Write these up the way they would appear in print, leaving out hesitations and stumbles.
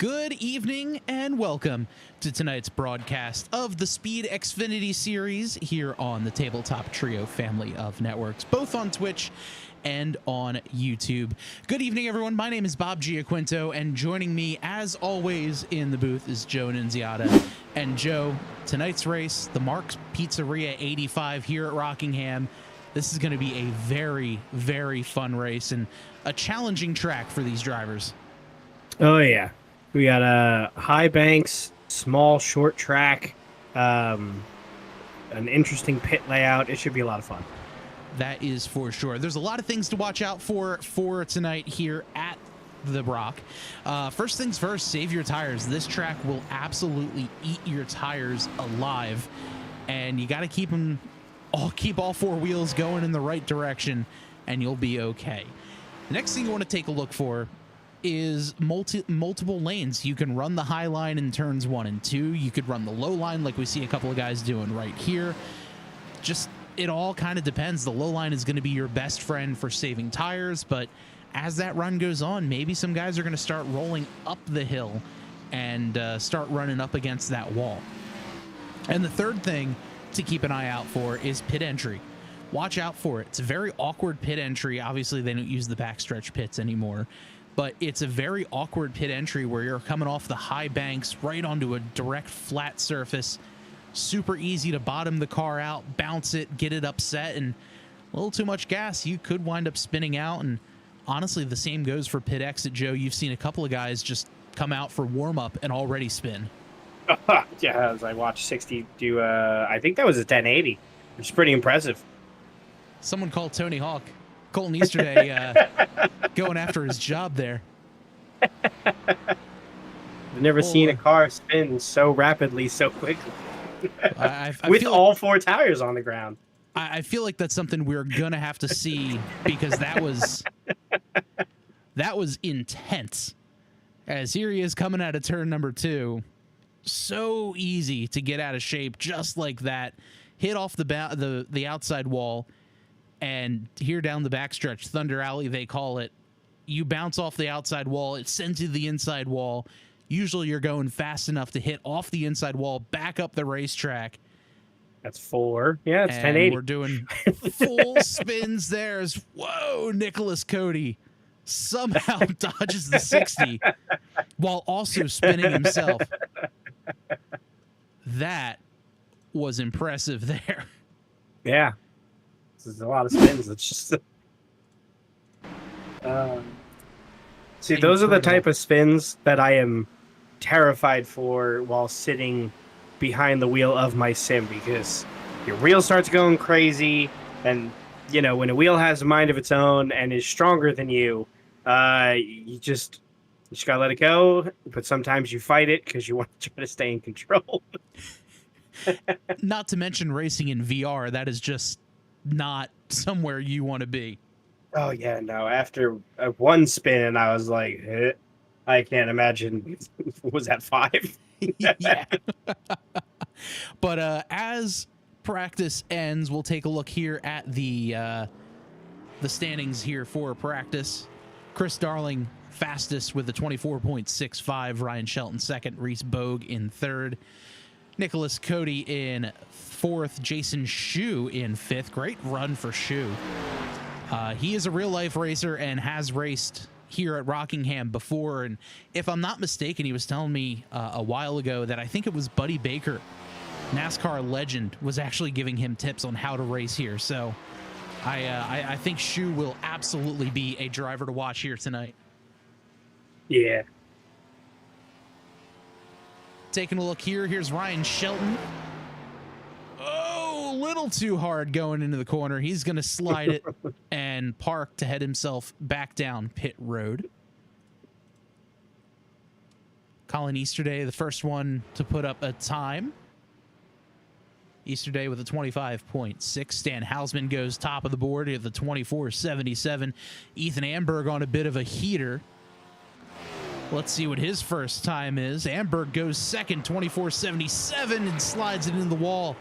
Good evening and welcome to tonight's broadcast of the SPEED Xfinty Series here on the Tabletop Trio family of networks, both on Twitch and on YouTube. Good evening, everyone. My name is Bob Giaquinto, and joining me, as always, in the booth is Joe Nunziata. And Joe, tonight's race, the Mark's Pizzeria 85 here at Rockingham. This is going to be a very, very fun race and a challenging track for these drivers. Oh, yeah. We got high banks, small, short track, an interesting pit layout. It should be a lot of fun. That is for sure. There's a lot of things to watch out for tonight here at the Rock. First things first, save your tires. This track will absolutely eat your tires alive, and you got to keep all four wheels going in the right direction, and you'll be okay. The next thing you want to take a look for is multiple lanes. You can run the high line in turns 1 and 2. You could run the low line like we see a couple of guys doing right here. Just, it all kind of depends. The low line is going to be your best friend for saving tires, but as that run goes on, maybe some guys are going to start rolling up the hill and start running up against that wall. And the third thing to keep an eye out for is pit entry. Watch out for it. It's a very awkward pit entry. Obviously, they don't use the backstretch pits anymore, but it's a very awkward pit entry where you're coming off the high banks right onto a direct flat surface. Super easy to bottom the car out, bounce it, get it upset, and a little too much gas, you could wind up spinning out. And honestly, the same goes for pit exit, Joe. You've seen a couple of guys just come out for warm-up and already spin. Yeah, as I watched 60 do, I think that was a 1080, which is pretty impressive. Someone called Tony Hawk. Colton Easterday going after his job there. I've never seen a car spin so rapidly, so quickly. With all four tires on the ground. I feel like that's something we're going to have to see, because that was intense. As here he is coming out of turn number 2. So easy to get out of shape just like that. Hit off the outside wall. And here down the backstretch, Thunder Alley, they call it, you bounce off the outside wall, it sends you to the inside wall. Usually you're going fast enough to hit off the inside wall, back up the racetrack. That's 4. Yeah, it's and 1080. We're doing full spins there. Whoa, Nicholas Cody somehow dodges the 60 while also spinning himself. That was impressive there. Yeah. There's a lot of spins. It's just see, those are the type of spins that I am terrified for while sitting behind the wheel of my sim, because your wheel starts going crazy, and you know, when a wheel has a mind of its own and is stronger than you, you just gotta let it go. But sometimes you fight it because you want to try to stay in control. Not to mention racing in VR, that is just not somewhere you want to be. Oh yeah, no. After one spin, I was like, I can't imagine. Was that 5? Yeah. But as practice ends, we'll take a look here at the standings here for practice. Chris Darling fastest with a 24.65. Ryan Shelton second. Reese Bogue in third. Nicholas Cody in 4th. Jason Shu in 5th. Great run for Shu. He is a real-life racer and has raced here at Rockingham before. And if I'm not mistaken, he was telling me a while ago that I think it was Buddy Baker, NASCAR legend, was actually giving him tips on how to race here. So I think Shu will absolutely be a driver to watch here tonight. Yeah. Taking a look here. Here's Ryan Shelton. Oh, a little too hard going into the corner. He's going to slide it and park to head himself back down pit road. Colin Easterday, the first one to put up a time. Easterday with a 25.6. Stan Hausman goes top of the board at the 24.77. Ethan Amberg on a bit of a heater. Let's see what his first time is. Amberg goes second, 24.77, and slides it into the wall.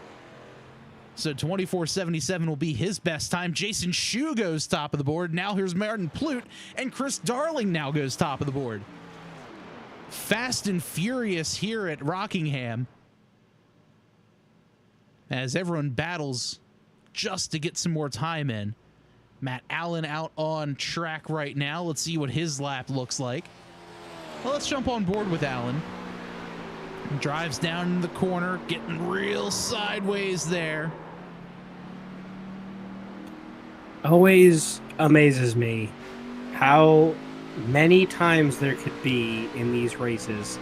So 24.77 will be his best time. Jason Shu goes top of the board. Now here's Martin Plute, and Chris Darling now goes top of the board. fast and furious here at Rockingham as everyone battles just to get some more time in. Matt Allen out on track right now. Let's see what his lap looks like. Well, let's jump on board with Allen. Drives down in the corner, getting real sideways there. Always amazes me how many times there could be in these races,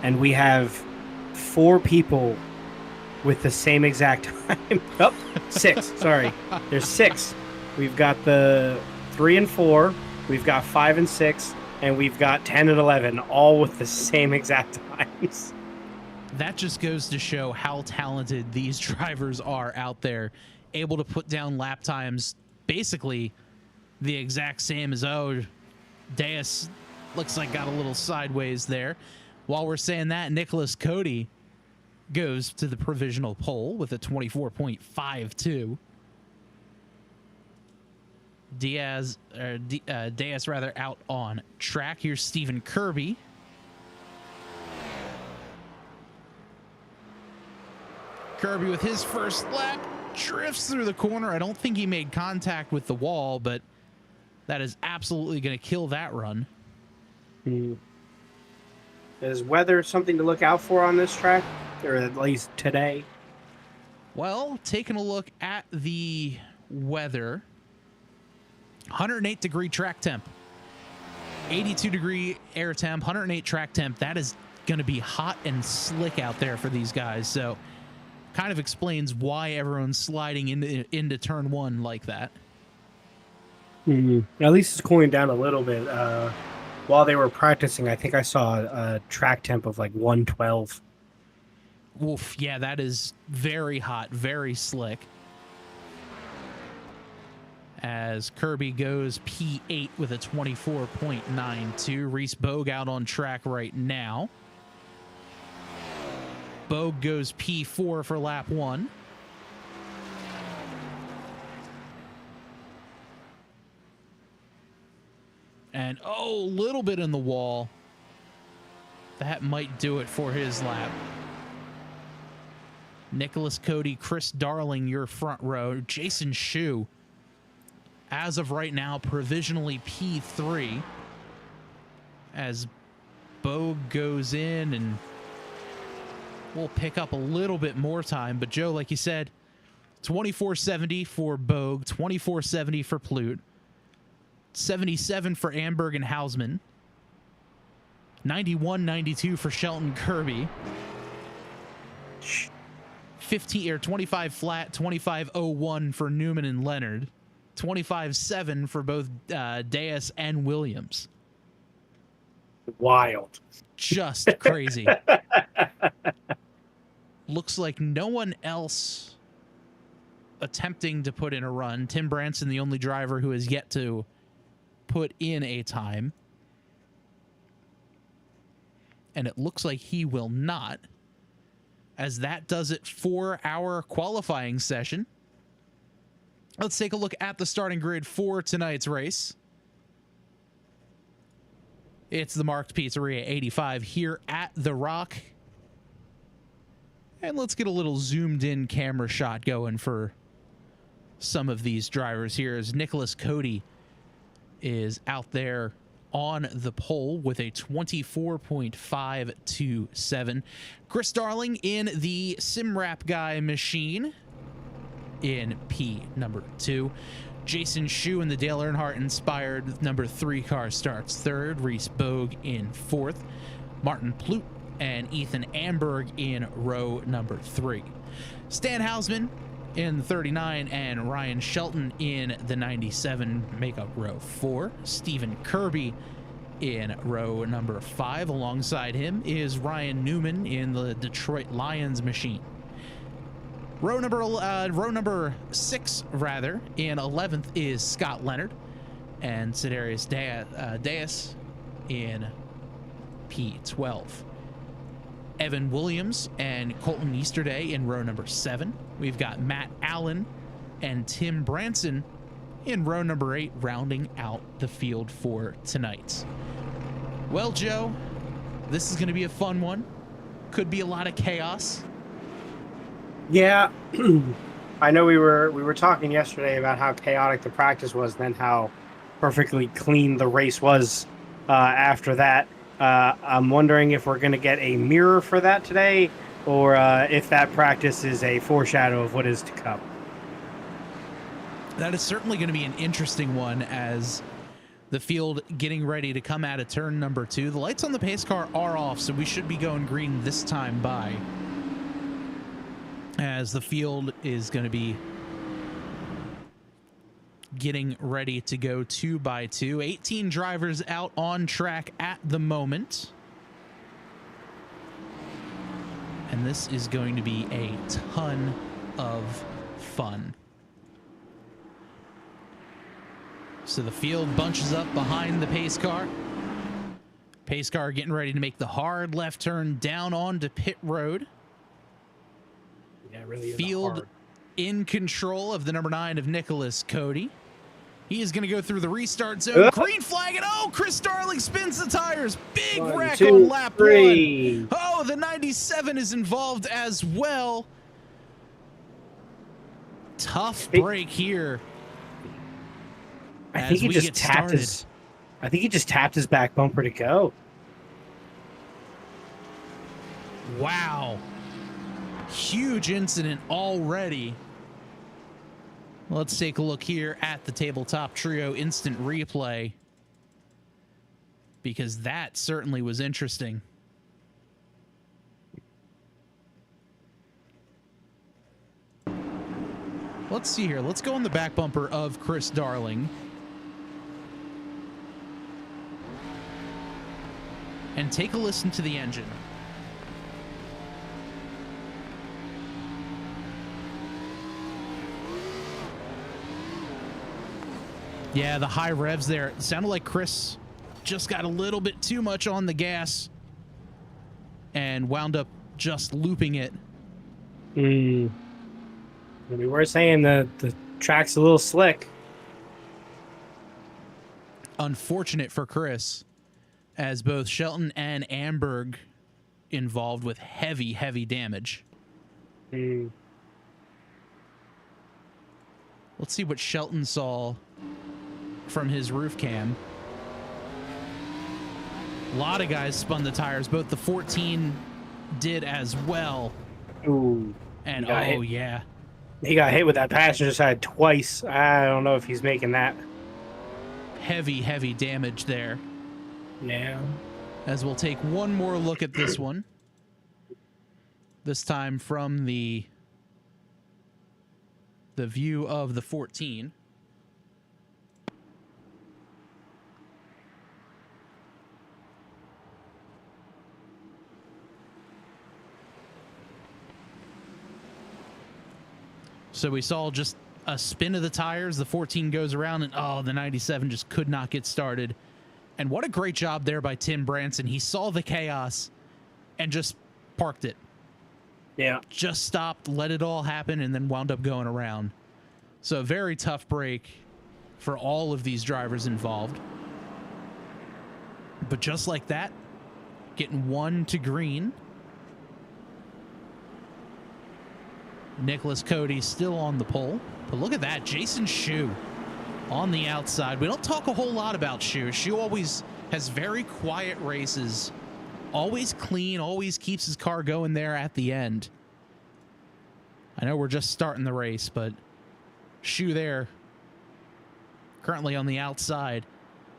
and we have 4 people with the same exact time. Oh, 6. Sorry. There's 6. We've got the 3 and 4. We've got 5 and 6. And we've got 10 and 11, all with the same exact times. That just goes to show how talented these drivers are out there, able to put down lap times basically the exact same as, oh, Deus looks like got a little sideways there. While we're saying that, Nicholas Cody goes to the provisional pole with a 24.52. Deus rather out on track. Here's Stephen Kirby. Kirby with his first lap drifts through the corner. I don't think he made contact with the wall, but that is absolutely going to kill that run. Is weather something to look out for on this track, or at least today? Well, taking a look at the weather, 108 degree track temp, 82 degree air temp, 108 track temp. That is going to be hot and slick out there for these guys. So kind of explains why everyone's sliding into turn 1 like that. At least it's cooling down a little bit. While they were practicing, I think I saw a track temp of like 112. Oof, yeah, that is very hot, very slick. As Kirby goes P8 with a 24.92. Reese Bogue out on track right now. Bogue goes P4 for lap 1. And, oh, a little bit in the wall. That might do it for his lap. Nicholas Cody, Chris Darling, your front row. Jason Shu, as of right now, provisionally P3. As Bogue goes in, and we'll pick up a little bit more time. But, Joe, like you said, 24.70 for Bogue, 24.70 for Plute, 77 for Amberg and Hausman, 91.92 for Shelton Kirby, 25 flat, 25.01 for Newman and Leonard, 25.7 for both Deus and Williams. Wild. Just crazy. Looks like no one else attempting to put in a run. Tim Branson, the only driver who has yet to put in a time. And it looks like he will not, as that does it for our qualifying session. Let's take a look at the starting grid for tonight's race. It's the Marked Pizzeria 85 here at The Rock. And let's get a little zoomed in camera shot going for some of these drivers here, as Nicholas Cody is out there on the pole with a 24.527. Chris Darling in the Simrap Guy machine in P number 2. Jason Shu in the Dale Earnhardt inspired number 3 car starts third. Reese Bogue in 4th. Martin Plute and Ethan Amberg in row number 3. Stan Hausman in the 39 and Ryan Shelton in the 97 make up row 4. Stephen Kirby in row number 5. Alongside him is Ryan Newman in the Detroit Lions machine. Row number 6 rather in 11th is Scott Leonard and Sidarius Deus in P12. Evan Williams and Colton Easterday in row number 7. We've got Matt Allen and Tim Branson in row number 8, rounding out the field for tonight. Well, Joe, This is going to be a fun one. Could be a lot of chaos. Yeah, I know we were talking yesterday about how chaotic the practice was, then how perfectly clean the race was after that. I'm wondering if we're going to get a mirror for that today, or if that practice is a foreshadow of what is to come. That is certainly going to be an interesting one as the field getting ready to come out of turn number 2. The lights on the pace car are off, so we should be going green this time by, as the field is going to be getting ready to go 2 by 2. 18 drivers out on track at the moment. And this is going to be a ton of fun. So the field bunches up behind the pace car. Pace car getting ready to make the hard left turn down onto pit road. Yeah, really. Field in control of the number 9 of Nicholas Cody. He is going to go through the restart zone. Green flag, and oh, Chris Darling spins the tires. Big wreck on lap 1. Oh, the 97 is involved as well. Tough break here. I think he just tapped his. I think he just tapped his back bumper to go. Wow. Huge incident already. Let's take a look here at the Tabletop Trio instant replay, because that certainly was interesting. Let's see here. Let's go on the back bumper of Chris Darling and take a listen to the engine. Yeah, the high revs there. It sounded like Chris just got a little bit too much on the gas and wound up just looping it. We were saying the track's a little slick. Unfortunate for Chris, as both Shelton and Amberg involved with heavy, heavy damage. Mm. Let's see what Shelton saw from his roof cam. A lot of guys spun the tires. Both the 14 did as well. Ooh. And oh, yeah. He got hit with that passenger side twice. I don't know if he's making that. Heavy, heavy damage there. Yeah. As we'll take one more look at this one. This time from the view of the 14. So we saw just a spin of the tires. The 14 goes around, and oh, the 97 just could not get started. And what a great job there by Tim Branson. He saw the chaos and just parked it. Yeah. Just stopped, let it all happen, and then wound up going around. So a very tough break for all of these drivers involved. But just like that, getting 1 to green. Nicholas Cody still on the pole. But look at that, Jason Shu on the outside. We don't talk a whole lot about Shu. Shu always has very quiet races. Always clean, always keeps his car going there at the end. I know we're just starting the race, but Shu there, currently on the outside.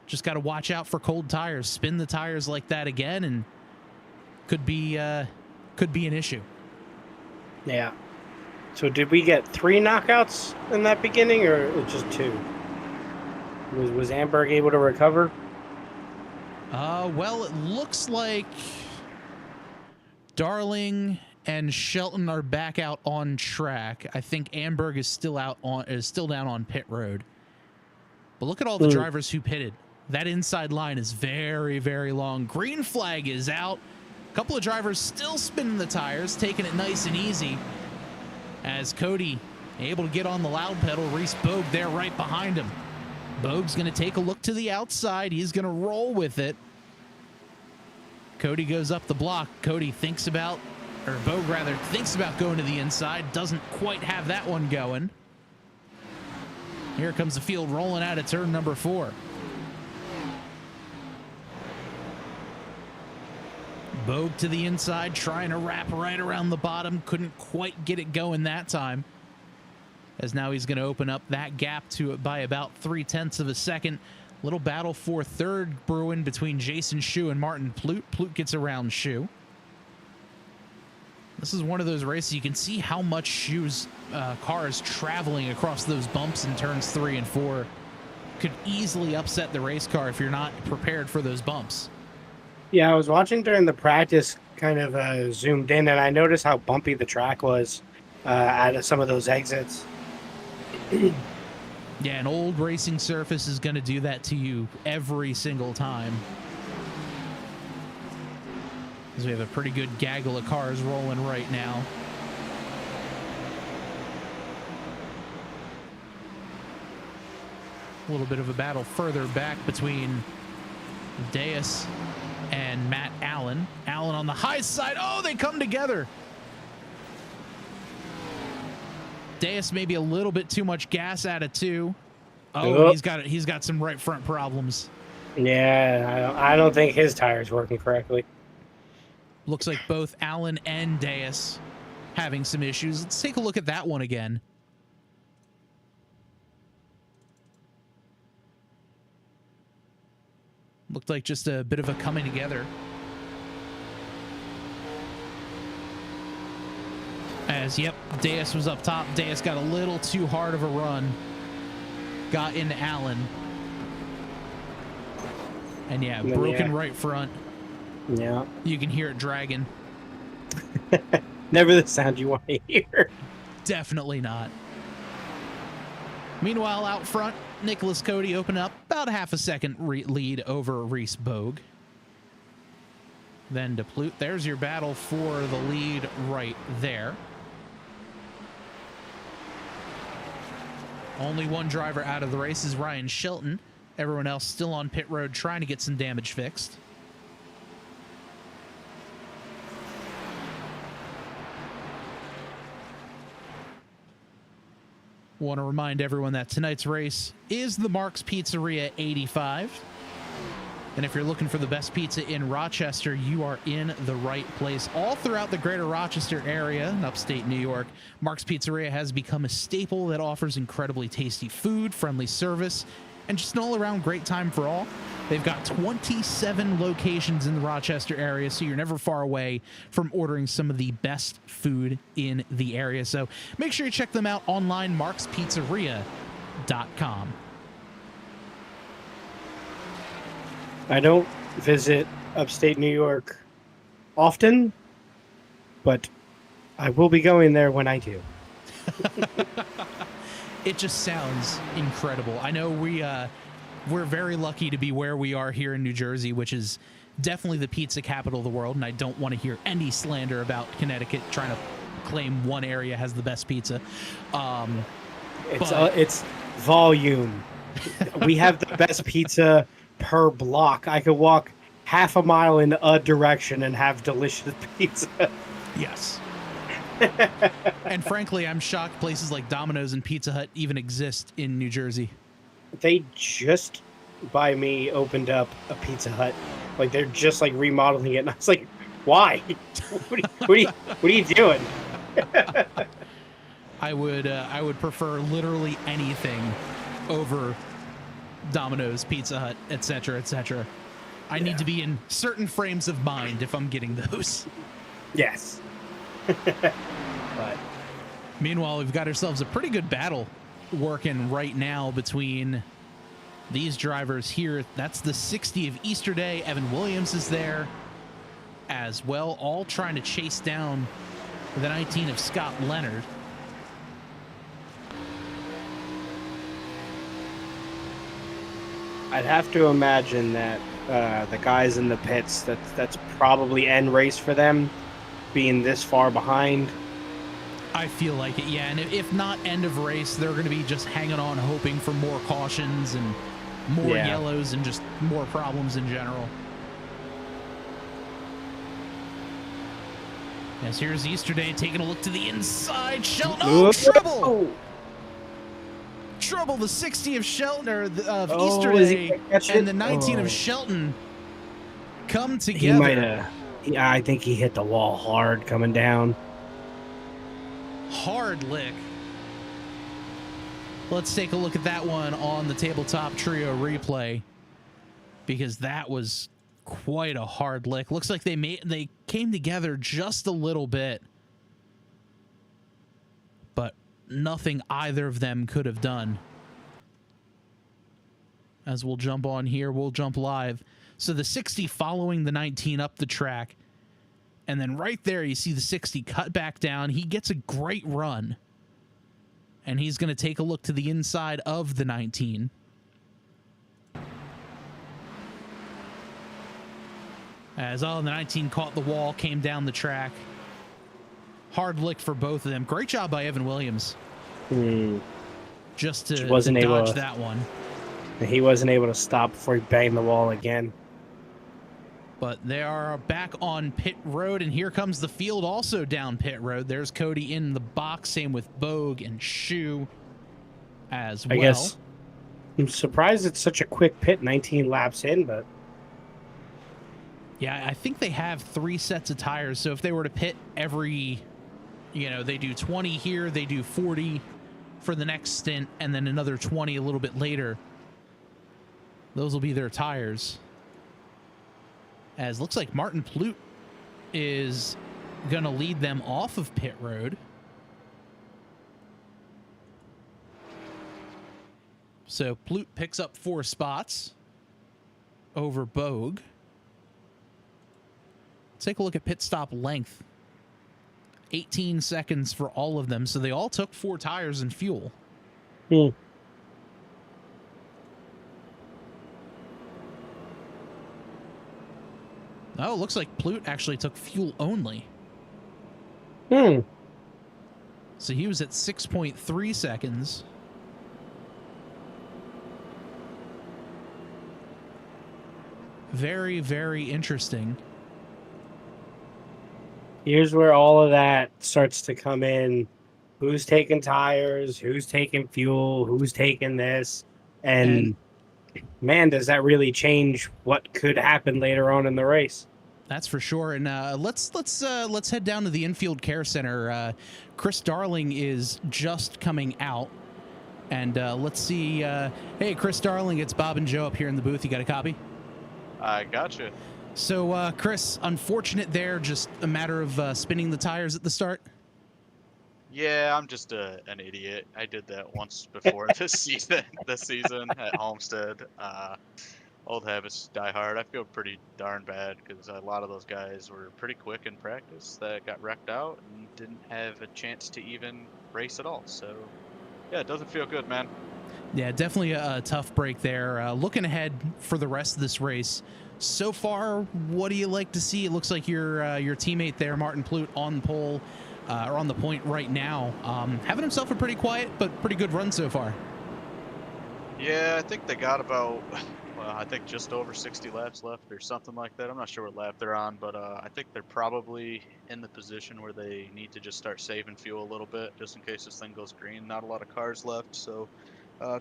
Just got to watch out for cold tires. Spin the tires like that again, and could be an issue. Yeah. So did we get 3 knockouts in that beginning, or just 2? Was Amberg able to recover? Well, it looks like Darling and Shelton are back out on track. I think Amberg is still down on pit road. But look at all the drivers who pitted. That inside line is very, very long. Green flag is out. A couple of drivers still spinning the tires, taking it nice and easy. As Cody able to get on the loud pedal, Reese Bogue there right behind him. Bogue's going to take a look to the outside. He's going to roll with it. Cody goes up the block. Cody thinks about, or Bogue rather, thinks about going to the inside. Doesn't quite have that one going. Here comes the field rolling out of turn number 4. Bogue to the inside, trying to wrap right around the bottom. Couldn't quite get it going that time. As now he's going to open up that gap to it by about 0.3 of a second. Little battle for third brewing between Jason Shu and Martin Plute. Plute gets around Shu. This is one of those races you can see how much Shu's car is traveling across those bumps in turns 3 and 4. Could easily upset the race car if you're not prepared for those bumps. Yeah, I was watching during the practice, kind of zoomed in, and I noticed how bumpy the track was at some of those exits. Yeah, an old racing surface is going to do that to you every single time. Because we have a pretty good gaggle of cars rolling right now. A little bit of a battle further back between Deus and Matt Allen. Allen on the high side. Oh, they come together. Deus maybe a little bit too much gas out of 2. Oh, he's got some right front problems. Yeah, I don't think his tire's working correctly. Looks like both Allen and Deus having some issues. Let's take a look at that one again. Looked like just a bit of a coming together. As, yep, Deus was up top. Deus got a little too hard of a run. Got into Allen. And yeah, broken right front. Yeah. You can hear it dragging. Never the sound you want to hear. Definitely not. Meanwhile, out front, Nicholas Cody opened up about a half a second lead over Reese Bogue. Then DePlute. There's your battle for the lead right there. Only one driver out of the race is Ryan Shelton. Everyone else still on pit road trying to get some damage fixed. Want to remind everyone that tonight's race is the Mark's Pizzeria 85. And if you're looking for the best pizza in Rochester, you are in the right place. All throughout the greater Rochester area in upstate New York, Mark's Pizzeria has become a staple that offers incredibly tasty food, friendly service, and just an all-around great time for all. They've got 27 locations in the Rochester area, so you're never far away from ordering some of the best food in the area. So make sure you check them out online, markspizzeria.com. I don't visit upstate New York often, but I will be going there when I do. It just sounds incredible. I know we're very lucky to be where we are here in New Jersey, which is definitely the pizza capital of the world, and I don't want to hear any slander about Connecticut trying to claim one area has the best pizza. It's volume. We have the best pizza per block. I could walk half a mile in a direction and have delicious pizza. Yes. And frankly, I'm shocked places like Domino's and Pizza Hut even exist in New Jersey. They just by me opened up a Pizza Hut. Like they're just like remodeling it, and I was like, "Why? What are you doing?" I would prefer literally anything over Domino's, Pizza Hut, etc., etc. I need to be in certain frames of mind if I'm getting those. Yes. But meanwhile, we've got ourselves a pretty good battle working right now between these drivers here. That's the 60 of Easter Day. Evan Williams is there as well, all trying to chase down the 19 of Scott Leonard. I'd have to imagine that the guys in the pits, that's probably end race for them, being this far behind. I feel like it, yeah. And if not end of race, they're going to be just hanging on, hoping for more cautions and more yellows and just more problems in general. Yes, here's Easterday taking a look to the inside. Shelton, Whoa. trouble! Trouble, the 60 of Shelton, or of Is he Easterday, gonna catch and it? the 19 Oh. of Shelton come He together. might have. Yeah, I think he hit the wall hard coming down. Hard lick. Let's take a look at that one on the tabletop trio replay, because that was quite a hard lick. Looks like they came together just a little bit, but nothing either of them could have done. As we'll jump on here, we'll jump live. So the 60 following the 19 up the track, and then right there you see the 60 cut back down. He gets a great run, and he's going to take a look to the inside of the 19. As the 19 caught the wall, came down the track. Hard lick for both of them. Great job by Evan Williams. Just to dodge that one. He wasn't able to stop before he banged the wall again. But they are back on pit road, and here comes the field also down pit road. There's Cody in the box, same with Bogue and Shu as well. I guess I'm surprised it's such a quick pit, 19 laps in, but... Yeah, I think they have 3 sets of tires, so if they were to pit every, they do 20 here, they do 40 for the next stint, and then another 20 a little bit later. Those will be their tires. As looks like Martin Plute is going to lead them off of pit road. So Plute picks up 4 spots over Bogue. Let's take a look at pit stop length. 18 seconds for all of them. So they all took 4 tires and fuel. Oh, it looks like Plute actually took fuel only. So he was at 6.3 seconds. Very, very interesting. Here's where all of that starts to come in. Who's taking tires? Who's taking fuel? Who's taking this? And man, does that really change what could happen later on in the race? That's for sure. And let's head down to the infield care center. Chris Darling is just coming out, and let's see. Hey, Chris Darling, it's Bob and Joe up here in the booth. You got a copy? I gotcha. So, Chris, unfortunate there. Just a matter of spinning the tires at the start. Yeah, I'm just an idiot. I did that once before this season at Homestead. Old habits die hard. I feel pretty darn bad because a lot of those guys were pretty quick in practice that got wrecked out and didn't have a chance to even race at all. So, yeah, it doesn't feel good, man. Yeah, definitely a tough break there. Looking ahead for the rest of this race, so far, what do you like to see? It looks like your teammate there, Martin Plute, on pole or on the point right now, having himself a pretty quiet but pretty good run so far. Yeah, I think they got about, I think just over 60 laps left or something like that. I'm not sure what lap they're on, but I think they're probably in the position where they need to just start saving fuel a little bit just in case this thing goes green. Not a lot of cars left, so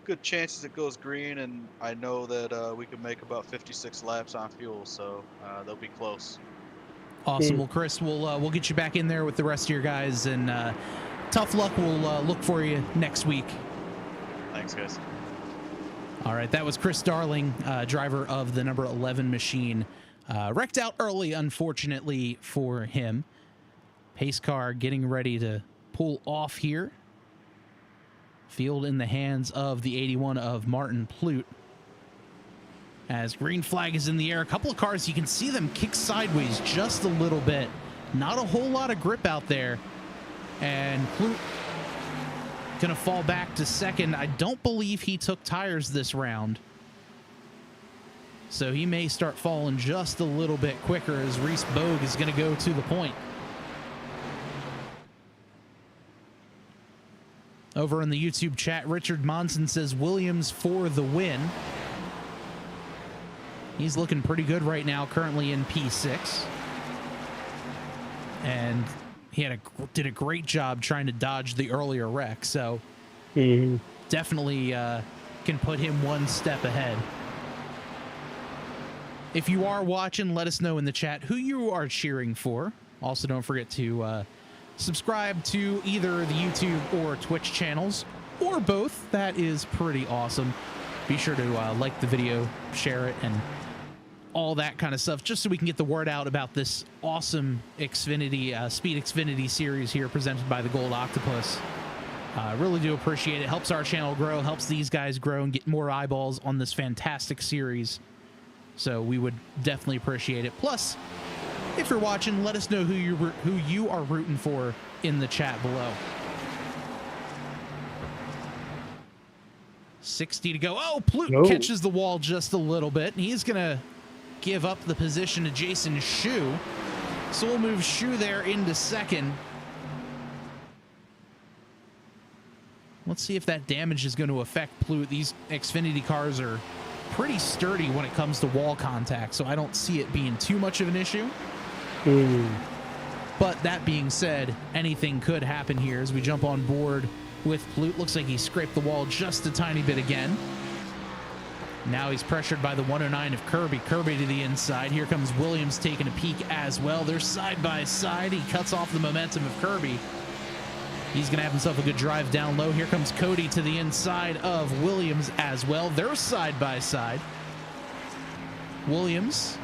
good chances it goes green, and I know that we can make about 56 laps on fuel, so they'll be close. Awesome. Well, Chris, we'll get you back in there with the rest of your guys, and tough luck. We'll look for you next week. Thanks, guys. All right, that was Chris Darling, driver of the number 11 machine. Wrecked out early, unfortunately for him. Pace car getting ready to pull off here. Field in the hands of the 81 of Martin Plute. As green flag is in the air, a couple of cars, you can see them kick sideways just a little bit. Not a whole lot of grip out there. And Plute going to fall back to second. I don't believe he took tires this round, so he may start falling just a little bit quicker as Reese Bogue is going to go to the point. Over in the YouTube chat, Richard Monson says Williams for the win. He's looking pretty good right now, currently in P6. And did a great job trying to dodge the earlier wreck. So definitely can put him one step ahead. If you are watching, let us know in the chat who you are cheering for. Also, don't forget to subscribe to either the YouTube or Twitch channels, or both. That is pretty awesome. Be sure to like the video, share it, and all that kind of stuff, just so we can get the word out about this awesome Xfinity, SPEED Xfinity Series here presented by the Gold Octopus. I really do appreciate it. Helps our channel grow, helps these guys grow and get more eyeballs on this fantastic series. So we would definitely appreciate it. Plus, if you're watching, let us know who you are rooting for in the chat below. 60 to go. Oh, Plute catches the wall just a little bit. He's going to give up the position to Jason Shu. So we'll move Shu there into second. Let's see if that damage is going to affect Plute. These Xfinity cars are pretty sturdy when it comes to wall contact, so I don't see it being too much of an issue. But that being said, anything could happen here as we jump on board with Plute. Looks like he scraped the wall just a tiny bit again. Now he's pressured by the 109 of Kirby. Kirby to the inside. Here comes Williams taking a peek as well. They're side by side. He cuts off the momentum of Kirby. He's going to have himself a good drive down low. Here comes Cody to the inside of Williams as well. They're side by side. Williams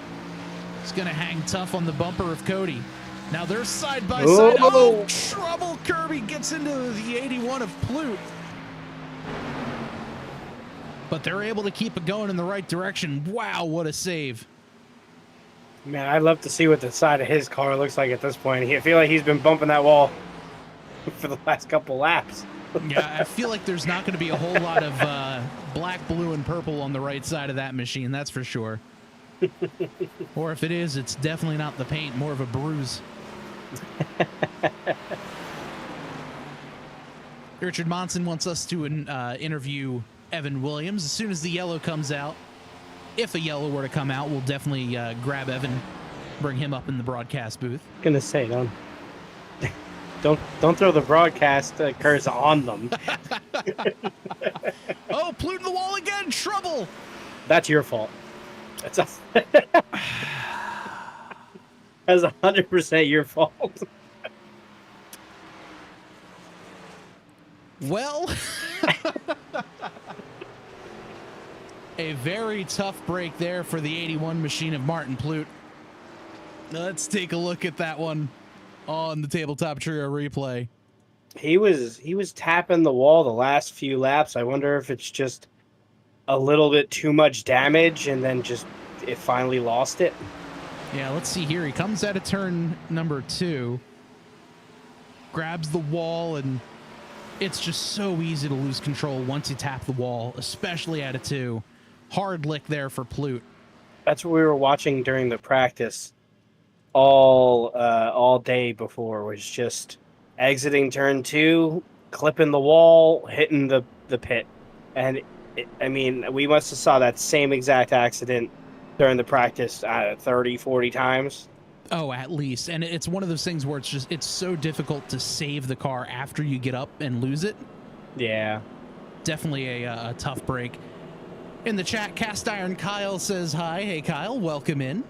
is going to hang tough on the bumper of Cody. Now they're side by side. Oh, trouble. Kirby gets into the 81 of Plute. But they're able to keep it going in the right direction. Wow, what a save. Man, I'd love to see what the side of his car looks like at this point. I feel like he's been bumping that wall for the last couple laps. Yeah, I feel like there's not going to be a whole lot of black, blue, and purple on the right side of that machine, that's for sure. Or if it is, it's definitely not the paint, more of a bruise. Richard Monson wants us to interview Evan Williams. As soon as the yellow comes out, if a yellow were to come out, we'll definitely grab Evan, bring him up in the broadcast booth. Gonna say, don't throw the broadcast curse on them. Oh, Plute in the wall again! Trouble! That's your fault. That's 100% your fault. Well, a very tough break there for the 81 machine of Martin Plute. Let's take a look at that one on the Tabletop Trio replay. He was tapping the wall the last few laps. I wonder if it's just a little bit too much damage and then just it finally lost it. Yeah, let's see here. He comes out of turn number 2, grabs the wall, and it's just so easy to lose control once you tap the wall, especially out of 2. Hard lick there for Plute. That's what we were watching during the practice all day before, was just exiting turn 2, clipping the wall, hitting the pit. And I mean, we must have saw that same exact accident during the practice 30, 40 times. Oh, at least. And it's one of those things where it's so difficult to save the car after you get up and lose it. Yeah. Definitely a tough break. In the chat, Cast Iron Kyle says hi. Hey, Kyle, welcome in.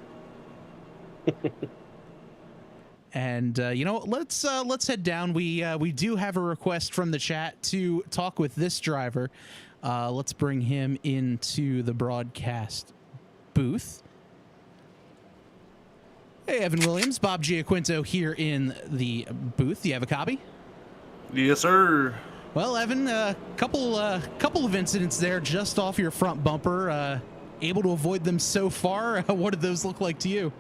And you know, let's head down. We do have a request from the chat to talk with this driver. Let's bring him into the broadcast booth. Hey, Evan Williams, Bob Giaquinto here in the booth. Do you have a copy? Yes, sir. Well, Evan, couple of incidents there just off your front bumper. Able to avoid them so far. What did those look like to you?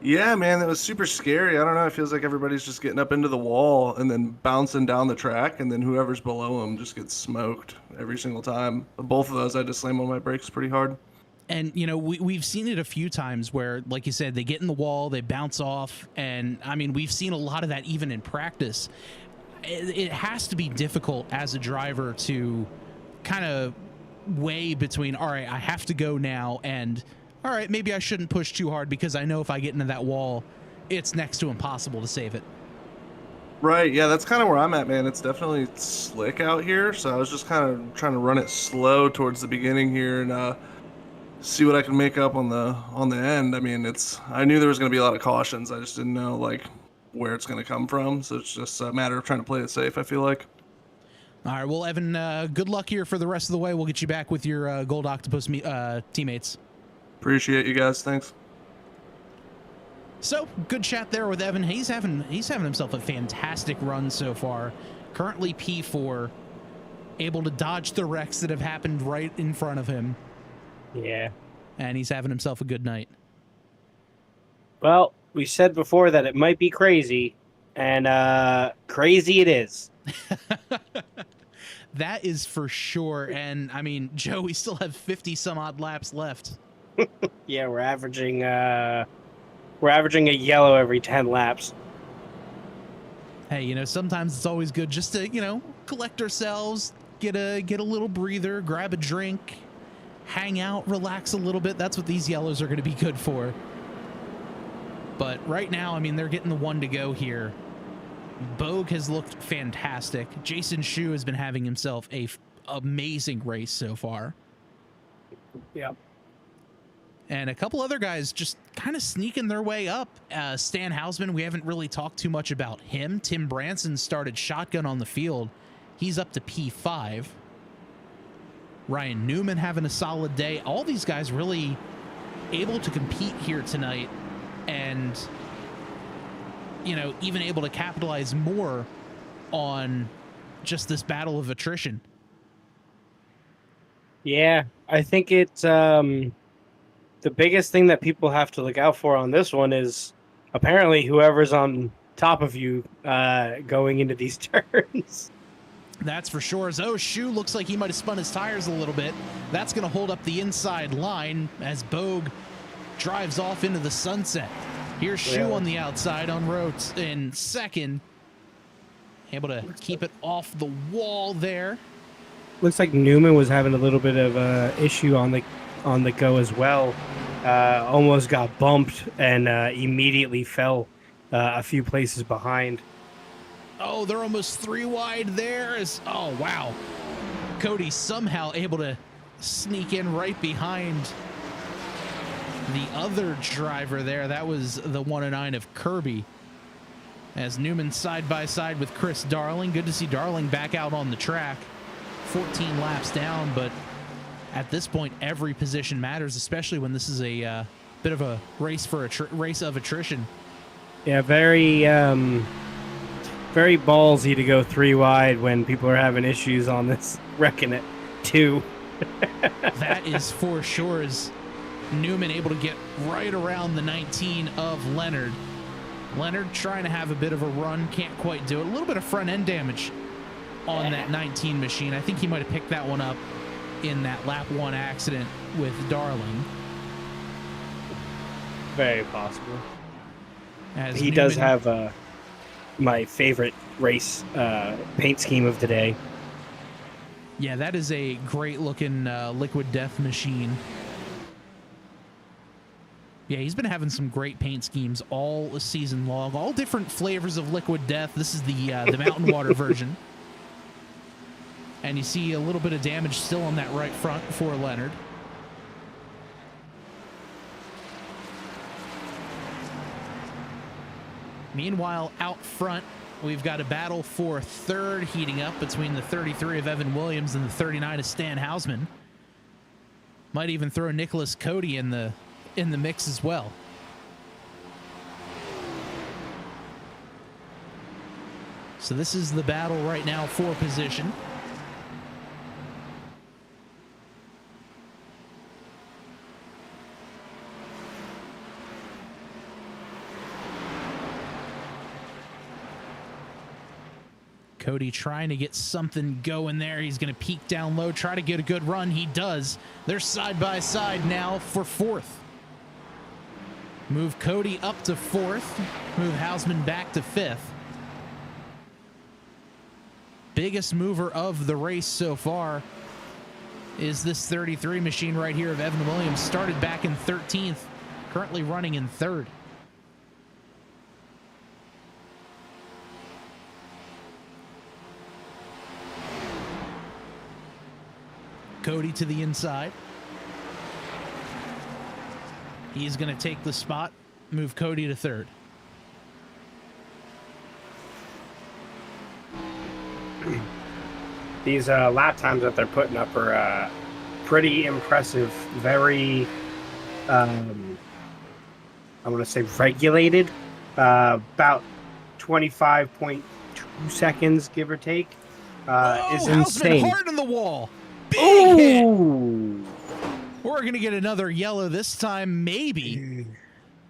Yeah, man, that was super scary. I don't know. It feels like everybody's just getting up into the wall and then bouncing down the track, and then whoever's below them just gets smoked every single time. Both of those, I had to slam on my brakes pretty hard. And, you know, we've seen it a few times where, like you said, they get in the wall, they bounce off. And, I mean, we've seen a lot of that even in practice. It has to be difficult as a driver to kind of weigh between, all right, I have to go now, and, all right, maybe I shouldn't push too hard because I know if I get into that wall, it's next to impossible to save it. Right, yeah, that's kind of where I'm at, man. It's definitely slick out here, so I was just kind of trying to run it slow towards the beginning here and see what I can make up on the end. I mean, I knew there was going to be a lot of cautions. I just didn't know like where it's going to come from. So it's just a matter of trying to play it safe, I feel like. All right, well, Evan, good luck here for the rest of the way. We'll get you back with your Gold Octopus teammates. Appreciate you guys. Thanks. So, good chat there with Evan. He's having himself a fantastic run so far. Currently P4, able to dodge the wrecks that have happened right in front of him. Yeah. And he's having himself a good night. Well, we said before that it might be crazy, and crazy it is. That is for sure. And I mean, Joe, we still have 50 some odd laps left. Yeah, we're averaging a yellow every 10 laps. Hey, you know, sometimes it's always good just to, you know, collect ourselves, get a little breather, grab a drink, hang out, relax a little bit. That's what these yellows are going to be good for. But right now, I mean, they're getting the one to go here. Bogue has looked fantastic. Jason Shu has been having himself a amazing race so far. Yep. And a couple other guys just kind of sneaking their way up. Stan Hausman, we haven't really talked too much about him. Tim Branson started shotgun on the field. He's up to P5. Ryan Newman having a solid day. All these guys really able to compete here tonight. And, you know, even able to capitalize more on just this battle of attrition. Yeah, I think it's the biggest thing that people have to look out for on this one is apparently whoever's on top of you going into these turns. That's for sure. As Shu looks like he might have spun his tires a little bit. That's going to hold up the inside line as Bogue drives off into the sunset. Here's Shu on the outside on roads in second. Able to keep it off the wall there. Looks like Newman was having a little bit of issue on the go as well. Almost got bumped and immediately fell a few places behind. Oh, they're almost 3 wide there. Oh, wow. Cody somehow able to sneak in right behind the other driver there. That was the 109 of Kirby. As Newman side by side with Chris Darling. Good to see Darling back out on the track. 14 laps down, but at this point, every position matters, especially when this is a bit of a race for race of attrition. Yeah, very ballsy to go 3 wide when people are having issues on this, wrecking it too. That is for sure. As Newman able to get right around the 19 of Leonard. Leonard trying to have a bit of a run, can't quite do it. A little bit of front end damage on that 19 machine. I think he might have picked that one up in that lap 1 accident with Darling. Very possible. As he does have my favorite race paint scheme of the day. Yeah, that is a great looking liquid death machine. Yeah, he's been having some great paint schemes all season long. All different flavors of liquid death. This is the mountain water version. And you see a little bit of damage still on that right front for Leonard. Meanwhile, out front, we've got a battle for third heating up between the 33 of Evan Williams and the 39 of Stan Hausman. Might even throw Nicholas Cody in the mix as well. So this is the battle right now for position. Cody trying to get something going there. He's going to peek down low, try to get a good run. He does. They're side by side now for 4th. Move Cody up to 4th. Move Hausman back to 5th. Biggest mover of the race so far is this 33 machine right here of Evan Williams. Started back in 13th, currently running in 3rd. Cody to the inside. He's going to take the spot, move Cody to third. These lap times that they're putting up are pretty impressive. Very, I'm going to say regulated. About 25.2 seconds, give or take. Is insane. Hard in the wall. Big hit. Ooh. We're going to get another yellow this time, maybe,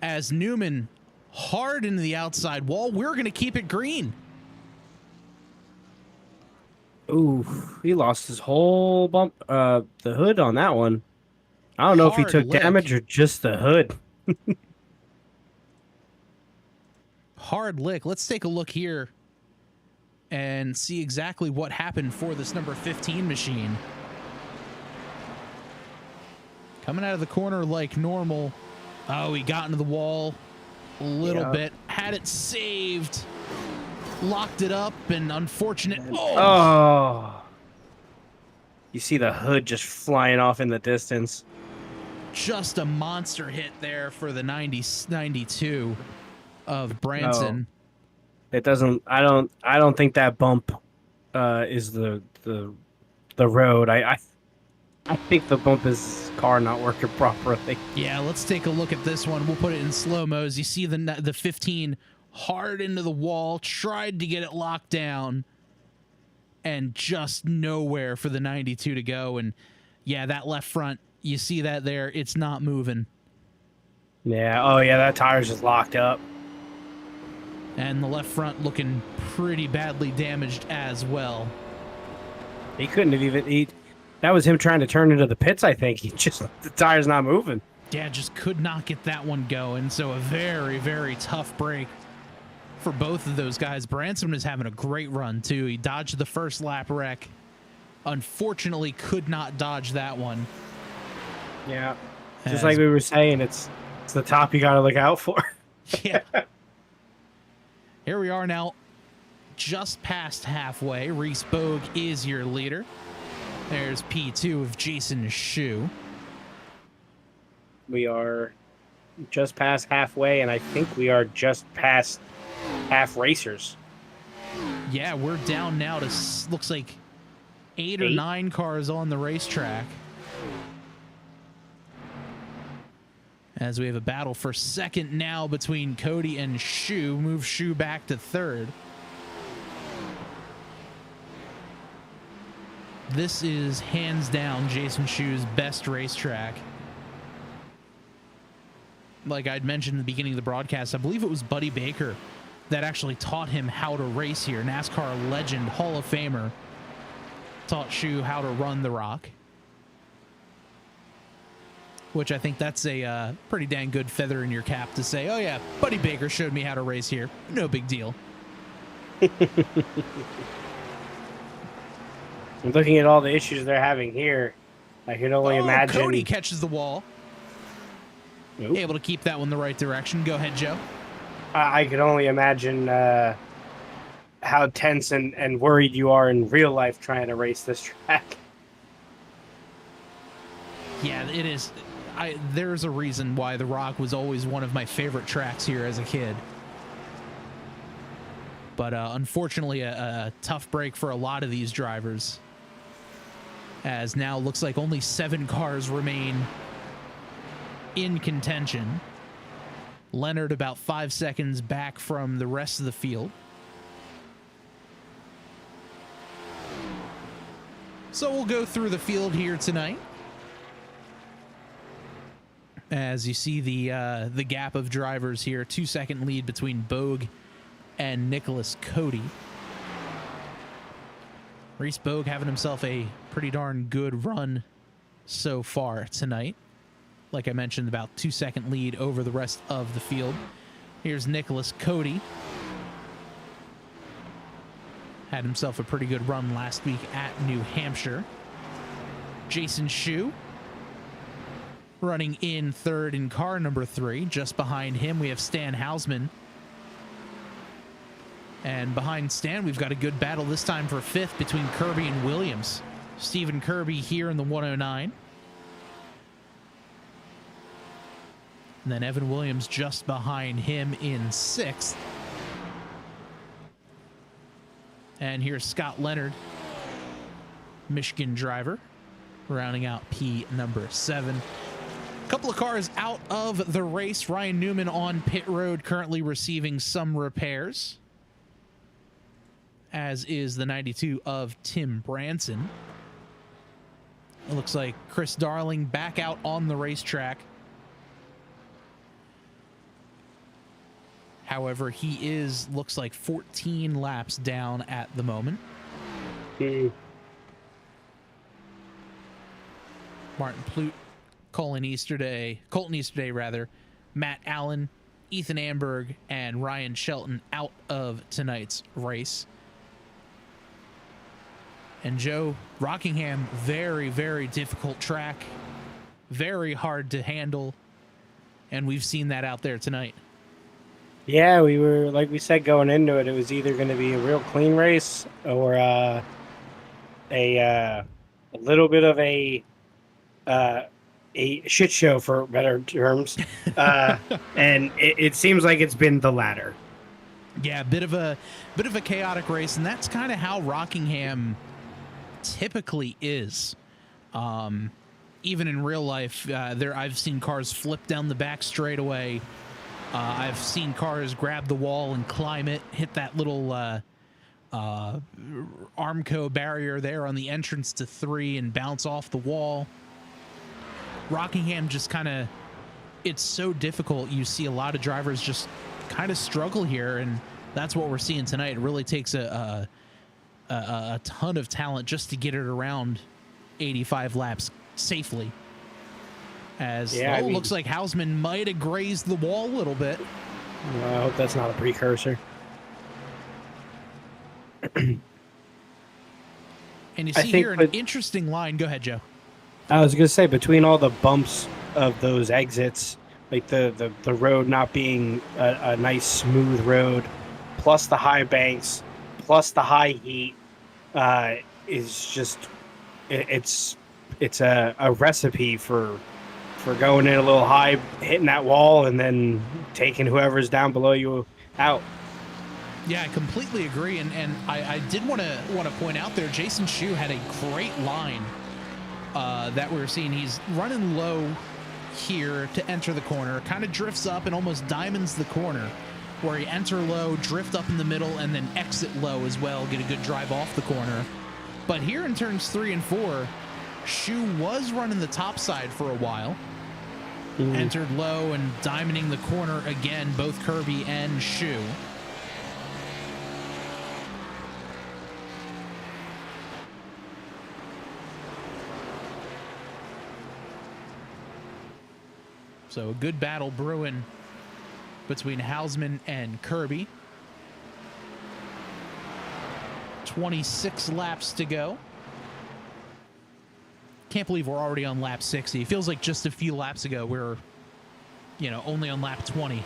as Newman hard into the outside wall. We're going to keep it green. Ooh, he lost his whole bump, the hood on that one. I don't know if he Hard took lick. damage or just the hood. Hard lick. Let's take a look here and see exactly what happened for this number 15 machine. Coming out of the corner like normal. Oh, he got into the wall a little bit. Had it saved. Locked it up, and unfortunate. Oh. You see the hood just flying off in the distance. Just a monster hit there for the 92 of Branson. No, it doesn't. I don't think that bump is the road. I think the bump is car not working properly. Yeah, let's take a look at this one. We'll put it in slow-mo. As you see the 15 hard into the wall, tried to get it locked down, and just nowhere for the 92 to go. And yeah, that left front, you see that there, it's not moving. Yeah, oh yeah, that tire's just locked up. And the left front looking pretty badly damaged as well. He couldn't have even, that was him trying to turn into the pits, I think. The tire's not moving. Yeah, just could not get that one going. So a very, very tough break for both of those guys. Branson was having a great run too. He dodged the first lap wreck. Unfortunately, could not dodge that one. Yeah, just like we were saying, it's the top you got to look out for. Yeah. Here we are now, just past halfway. Reese Bogue is your leader. There's P2 of Jason Shu. We are just past halfway, and I think we are just past half racers. Yeah, we're down now to looks like 8 or 9 cars on the racetrack. As we have a battle for second now between Cody and Shu. Move Shu back to third. This is hands down Jason Shu's best racetrack. Like I'd mentioned at the beginning of the broadcast, I believe it was Buddy Baker that actually taught him how to race here. NASCAR legend, Hall of Famer, taught Shu how to run the Rock. Which I think that's a pretty dang good feather in your cap to say, oh yeah, Buddy Baker showed me how to race here. No big deal. I'm looking at all the issues they're having here. I can only imagine. Cody catches the wall. Nope. Able to keep that one the right direction. Go ahead, Joe. I can only imagine how tense and worried you are in real life trying to race this track. Yeah, it is. There's a reason why the Rock was always one of my favorite tracks here as a kid. But unfortunately, a tough break for a lot of these drivers. As now looks like only 7 cars remain in contention. Leonard about 5 seconds back from the rest of the field. So we'll go through the field here tonight. As you see the gap of drivers here, 2-second lead between Bogue and Nicholas Cody. Reese Bogue having himself a pretty darn good run so far tonight. Like I mentioned, about 2-second lead over the rest of the field. Here's Nicholas Cody. Had himself a pretty good run last week at New Hampshire. Jason Shu running in third in car number 3. Just behind him, we have Stan Hausman. And behind Stan, we've got a good battle this time for 5th between Kirby and Williams. Stephen Kirby here in the 109. And then Evan Williams just behind him in 6th. And here's Scott Leonard, Michigan driver, rounding out P number 7. A couple of cars out of the race. Ryan Newman on pit road, currently receiving some repairs, as is the 92 of Tim Branson. It looks like Chris Darling back out on the racetrack. However, he looks like 14 laps down at the moment. Martin Plute, Colton Easterday, Matt Allen, Ethan Amberg, and Ryan Shelton out of tonight's race. And Joe, Rockingham, very, very difficult track, very hard to handle, and we've seen that out there tonight. Yeah, we were, like we said going into it, it was either going to be a real clean race or a little bit of a shit show, for better terms. And it seems like it's been the latter. Yeah, bit of a chaotic race, and that's kind of how Rockingham typically is. Even in real life, I've seen cars flip down the back straightaway. I've seen cars grab the wall and climb it, hit that little Armco barrier there on the entrance to 3 and bounce off the wall. Rockingham just kind of, it's so difficult. You see a lot of drivers just kind of struggle here, and that's what we're seeing tonight. It really takes a ton of talent just to get it around 85 laps safely. As looks like Hausman might have grazed the wall a little bit. Well, I hope that's not a precursor. And you see here an interesting line. Go ahead, Joe. I was going to say, between all the bumps of those exits, like the road not being a nice smooth road, plus the high banks, plus the high heat, is just it's a recipe for going in a little high, hitting that wall, and then taking whoever's down below you out. Yeah, I completely agree, and I did want to point out there, Jason Shu had a great line that we were seeing. He's running low here to enter the corner, kind of drifts up and almost diamonds the corner, where he enter low, drift up in the middle, and then exit low as well, get a good drive off the corner. But here in turns 3 and 4, Shu was running the top side for a while. Entered low and diamonding the corner again, both Kirby and Shu. So a good battle brewing between Hausman and Kirby. 26 laps to go. Can't believe we're already on lap 60. It feels like just a few laps ago we were, only on lap 20.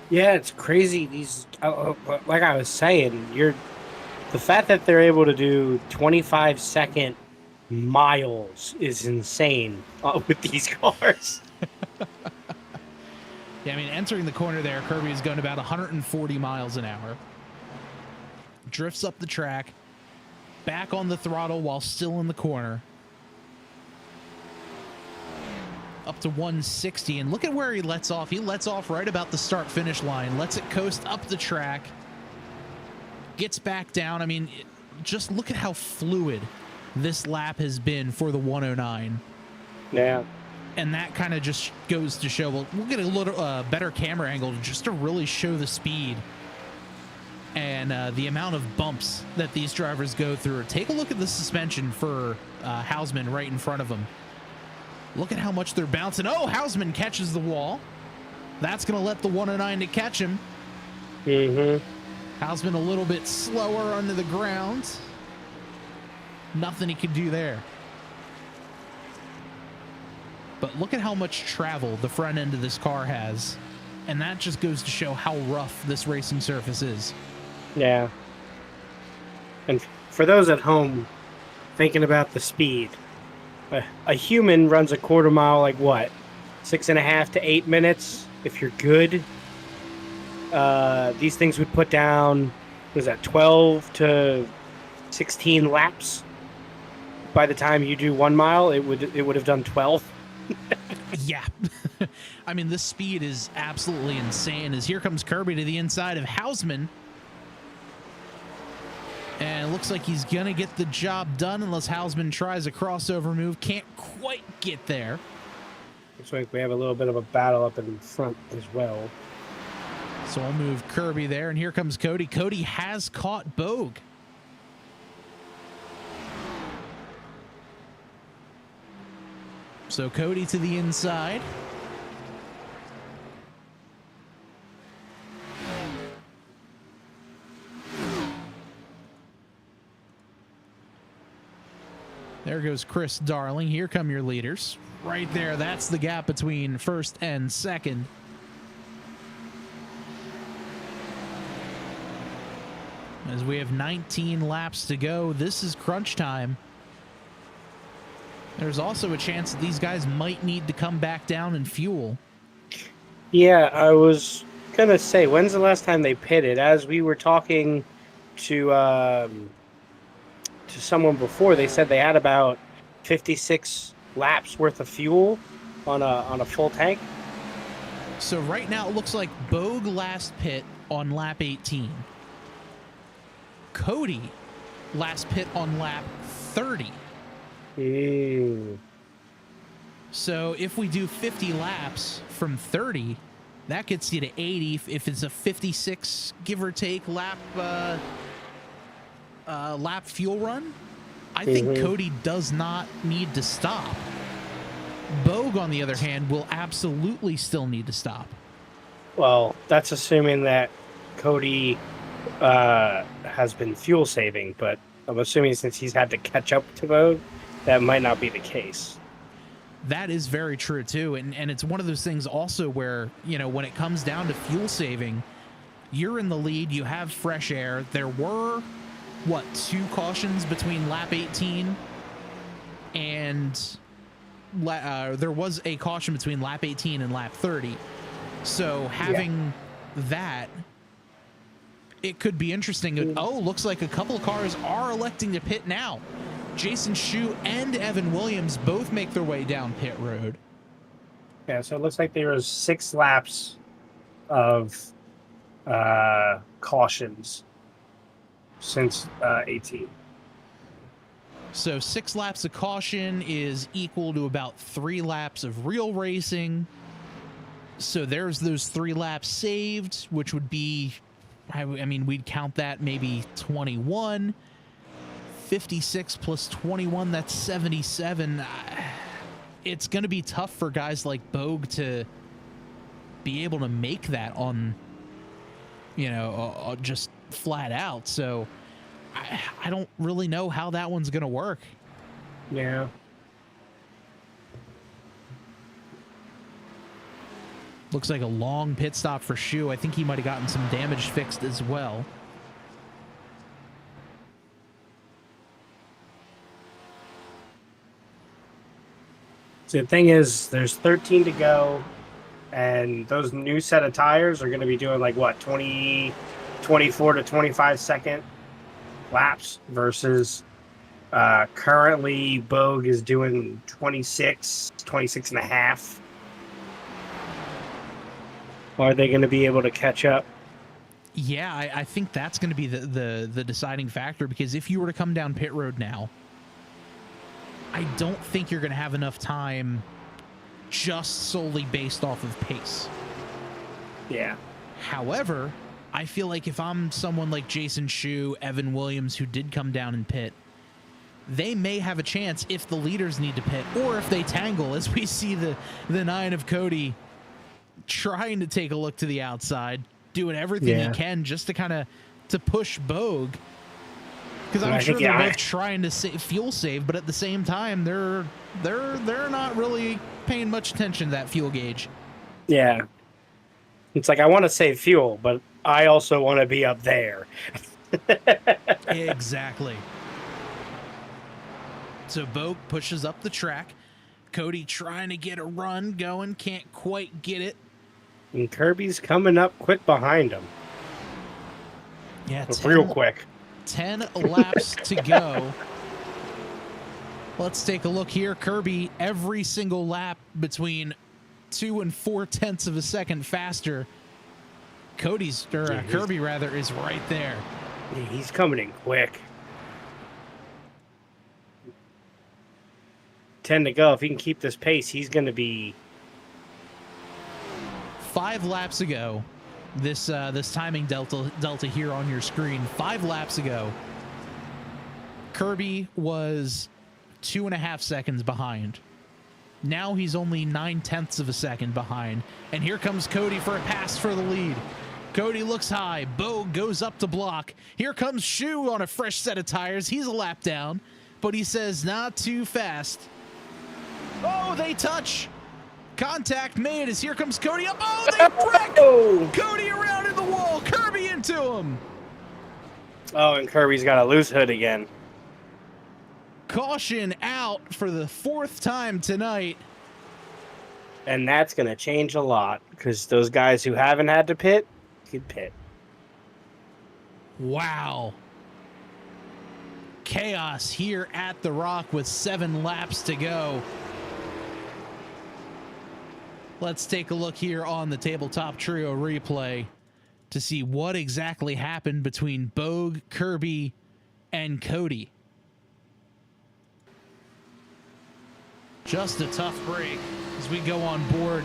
Yeah, it's crazy. These, like I was saying, the fact that they're able to do 25-second miles is insane with these cars. Yeah, I mean, entering the corner there, Kirby is going about 140 miles an hour. Drifts up the track, back on the throttle while still in the corner. Up to 160, and look at where he lets off. He lets off right about the start-finish line, lets it coast up the track, gets back down. I mean, just look at how fluid this lap has been for the 109. Yeah. And that kind of just goes to show, we'll get a little better camera angle just to really show the speed and the amount of bumps that these drivers go through. Take a look at the suspension for Hausman right in front of him. Look at how much they're bouncing. Oh, Hausman catches the wall. That's going to let the 109 to catch him. Hausman a little bit slower under the ground. Nothing he could do there. But look at how much travel the front end of this car has. And that just goes to show how rough this racing surface is. Yeah. And for those at home, thinking about the speed. A human runs a quarter mile like what? 6.5 to 8 minutes if you're good. These things would put down, was that 12 to 16 laps? By the time you do 1 mile, it would have done 12. Yeah. I mean, this speed is absolutely insane. As here comes Kirby to the inside of Hausman. And it looks like he's going to get the job done unless Hausman tries a crossover move. Can't quite get there. Looks like we have a little bit of a battle up in front as well. So I'll move Kirby there, and here comes Cody. Cody has caught Bogue. So Cody to the inside. There goes Chris Darling. Here come your leaders. Right there, that's the gap between first and second. As we have 19 laps to go, this is crunch time. There's also a chance that these guys might need to come back down and fuel. Yeah, I was going to say, when's the last time they pitted? As we were talking to someone before, they said they had about 56 laps worth of fuel on a full tank. So right now it looks like Bogue last pit on lap 18. Cody last pit on lap 30. So if we do 50 laps from 30, that gets you to 80. If it's a 56, give or take, lap fuel run, I think Cody does not need to stop. Bogue, on the other hand, will absolutely still need to stop. Well, that's assuming that Cody has been fuel saving, but I'm assuming since he's had to catch up to Bogue, that might not be the case. That is very true too, and it's one of those things also where, you know, when it comes down to fuel saving, you're in the lead, you have fresh air. There were, what, 2 cautions between lap 18 and there was a caution between lap 18 and lap 30. So having that, it could be interesting. Oh, looks like a couple of cars are electing to pit now. Jason Shu and Evan Williams both make their way down pit road. Yeah, so it looks like there was 6 laps of cautions since 18. So 6 laps of caution is equal to about 3 laps of real racing. So there's those 3 laps saved, which would be, I mean, we'd count that maybe 21. 56 plus 21, that's 77. It's going to be tough for guys like Bogue to be able to make that on, you know, just flat out. So I don't really know how that one's going to work. Yeah. Looks like a long pit stop for Shu. I think he might have gotten some damage fixed as well. So the thing is, there's 13 to go, and those new set of tires are going to be doing like what, 24 to 25 second laps versus currently Bogue is doing 26 and a half. Are they going to be able to catch up? Yeah, I think that's going to be the deciding factor, because if you were to come down pit road now, I don't think you're going to have enough time just solely based off of pace. Yeah. However, I feel like if I'm someone like Jason Shu, Evan Williams, who did come down and pit, they may have a chance if the leaders need to pit, or if they tangle, as we see the 9 of Cody trying to take a look to the outside, doing everything he can just to kind of to push Bogue. Because I'm sure they're both trying to fuel save, but at the same time, they're not really paying much attention to that fuel gauge. Yeah. It's like, I want to save fuel, but I also want to be up there. Exactly. So Bogue pushes up the track. Cody trying to get a run going, can't quite get it. And Kirby's coming up quick behind him. Yeah, Real quick. 10 laps to go. Let's take a look here. Kirby, every single lap between 2 and 4/10 of a second faster. Kirby rather, is right there. Yeah, he's coming in quick. 10 to go. If he can keep this pace, he's going to be... 5 laps ago, this timing delta here on your screen, 5 laps ago, Kirby was 2.5 seconds behind. Now he's only 9/10 of a second behind. And here comes Cody for a pass for the lead. Cody looks high. Bogue goes up to block. Here comes Shu on a fresh set of tires. He's a lap down, but he says not too fast. Oh, they touch. Contact made as here comes Cody up. Oh, they wreck. Oh! Cody around in the wall. Kirby into him. Oh, and Kirby's got a loose hood again. Caution out for the 4th time tonight. And that's going to change a lot because those guys who haven't had to pit could pit. Wow. Chaos here at the Rock with 7 laps to go. Let's take a look here on the Tabletop Trio replay to see what exactly happened between Bogue, Kirby, and Cody. Just a tough break as we go on board.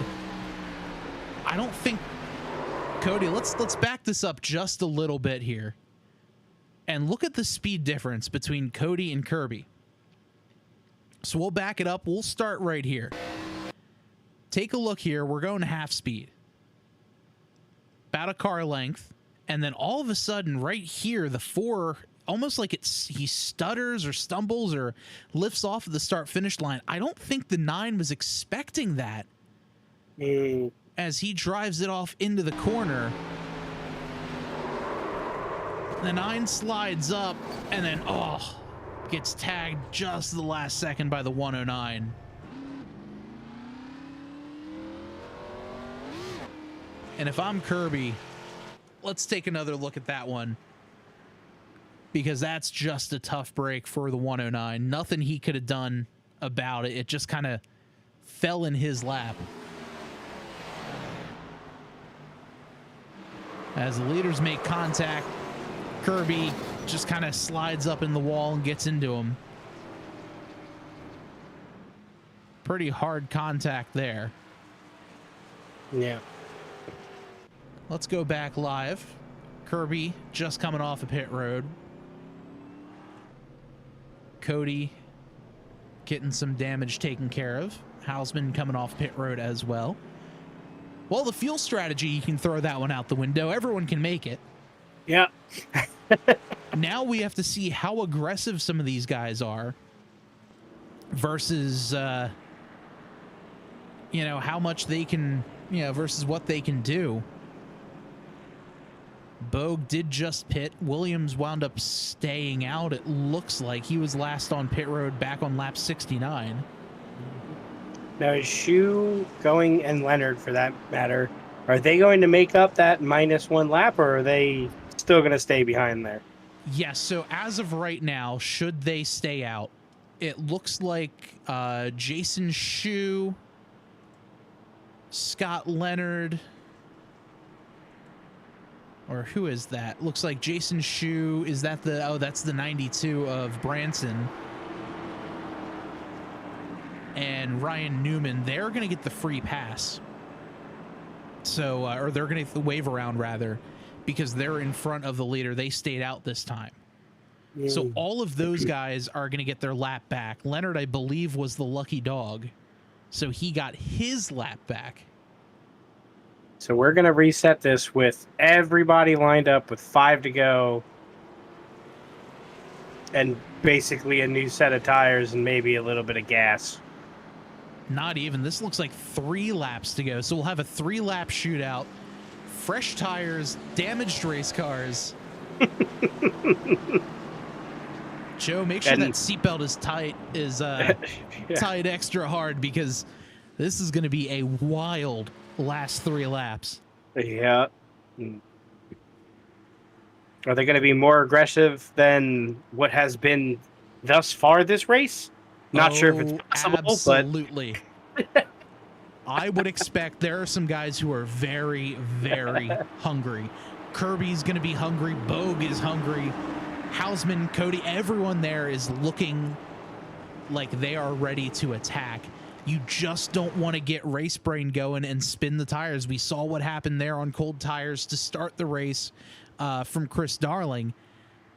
I don't think... Cody, let's back this up just a little bit here. And look at the speed difference between Cody and Kirby. So we'll back it up. We'll start right here. Take a look here. We're going half speed. About a car length. And then all of a sudden, right here, the 4, almost like he stutters or stumbles or lifts off of the start-finish line. I don't think the 9 was expecting that as he drives it off into the corner. The 9 slides up and then, gets tagged just the last second by the 109. And if I'm Kirby, let's take another look at that one, because that's just a tough break for the 109. Nothing he could have done about it. It just kind of fell in his lap. As the leaders make contact, Kirby just kind of slides up in the wall and gets into him. Pretty hard contact there. Yeah. Let's go back live. Kirby just coming off a pit road. Cody getting some damage taken care of. Hausman coming off pit road as well. Well, the fuel strategy, you can throw that one out the window. Everyone can make it. Yeah. Now we have to see how aggressive some of these guys are versus, how much they can, versus what they can do. Bogue did just pit. Williams wound up staying out. It looks like he was last on pit road back on lap 69. Now, is Shu going, and Leonard for that matter, are they going to make up that -1 lap, or are they still going to stay behind there? Yes, so as of right now, should they stay out, it looks like Jason Shu, Scott Leonard, or who is that? Looks like Jason Shu. Is that that's the 92 of Branson. And Ryan Newman, they're going to get the free pass. So, or they're going to get the wave around rather, because they're in front of the leader. They stayed out this time. So all of those guys are going to get their lap back. Leonard, I believe, was the lucky dog. So he got his lap back. So we're going to reset this with everybody lined up with 5 to go. And basically a new set of tires and maybe a little bit of gas. Not even. This looks like 3 laps to go. So we'll have a 3-lap shootout. Fresh tires, damaged race cars. Joe, make sure And- that seatbelt is tight, Yeah. tied extra hard, because this is going to be a wild last 3 laps. Yeah. Are they going to be more aggressive than what has been thus far this race? Not sure if it's possible, absolutely. I would expect there are some guys who are very, very hungry. Kirby's going to be hungry. Bogue is hungry. Hausman, Cody, everyone there is looking like they are ready to attack. You just don't want to get race brain going and spin the tires. We saw what happened there on cold tires to start the race from Chris Darling.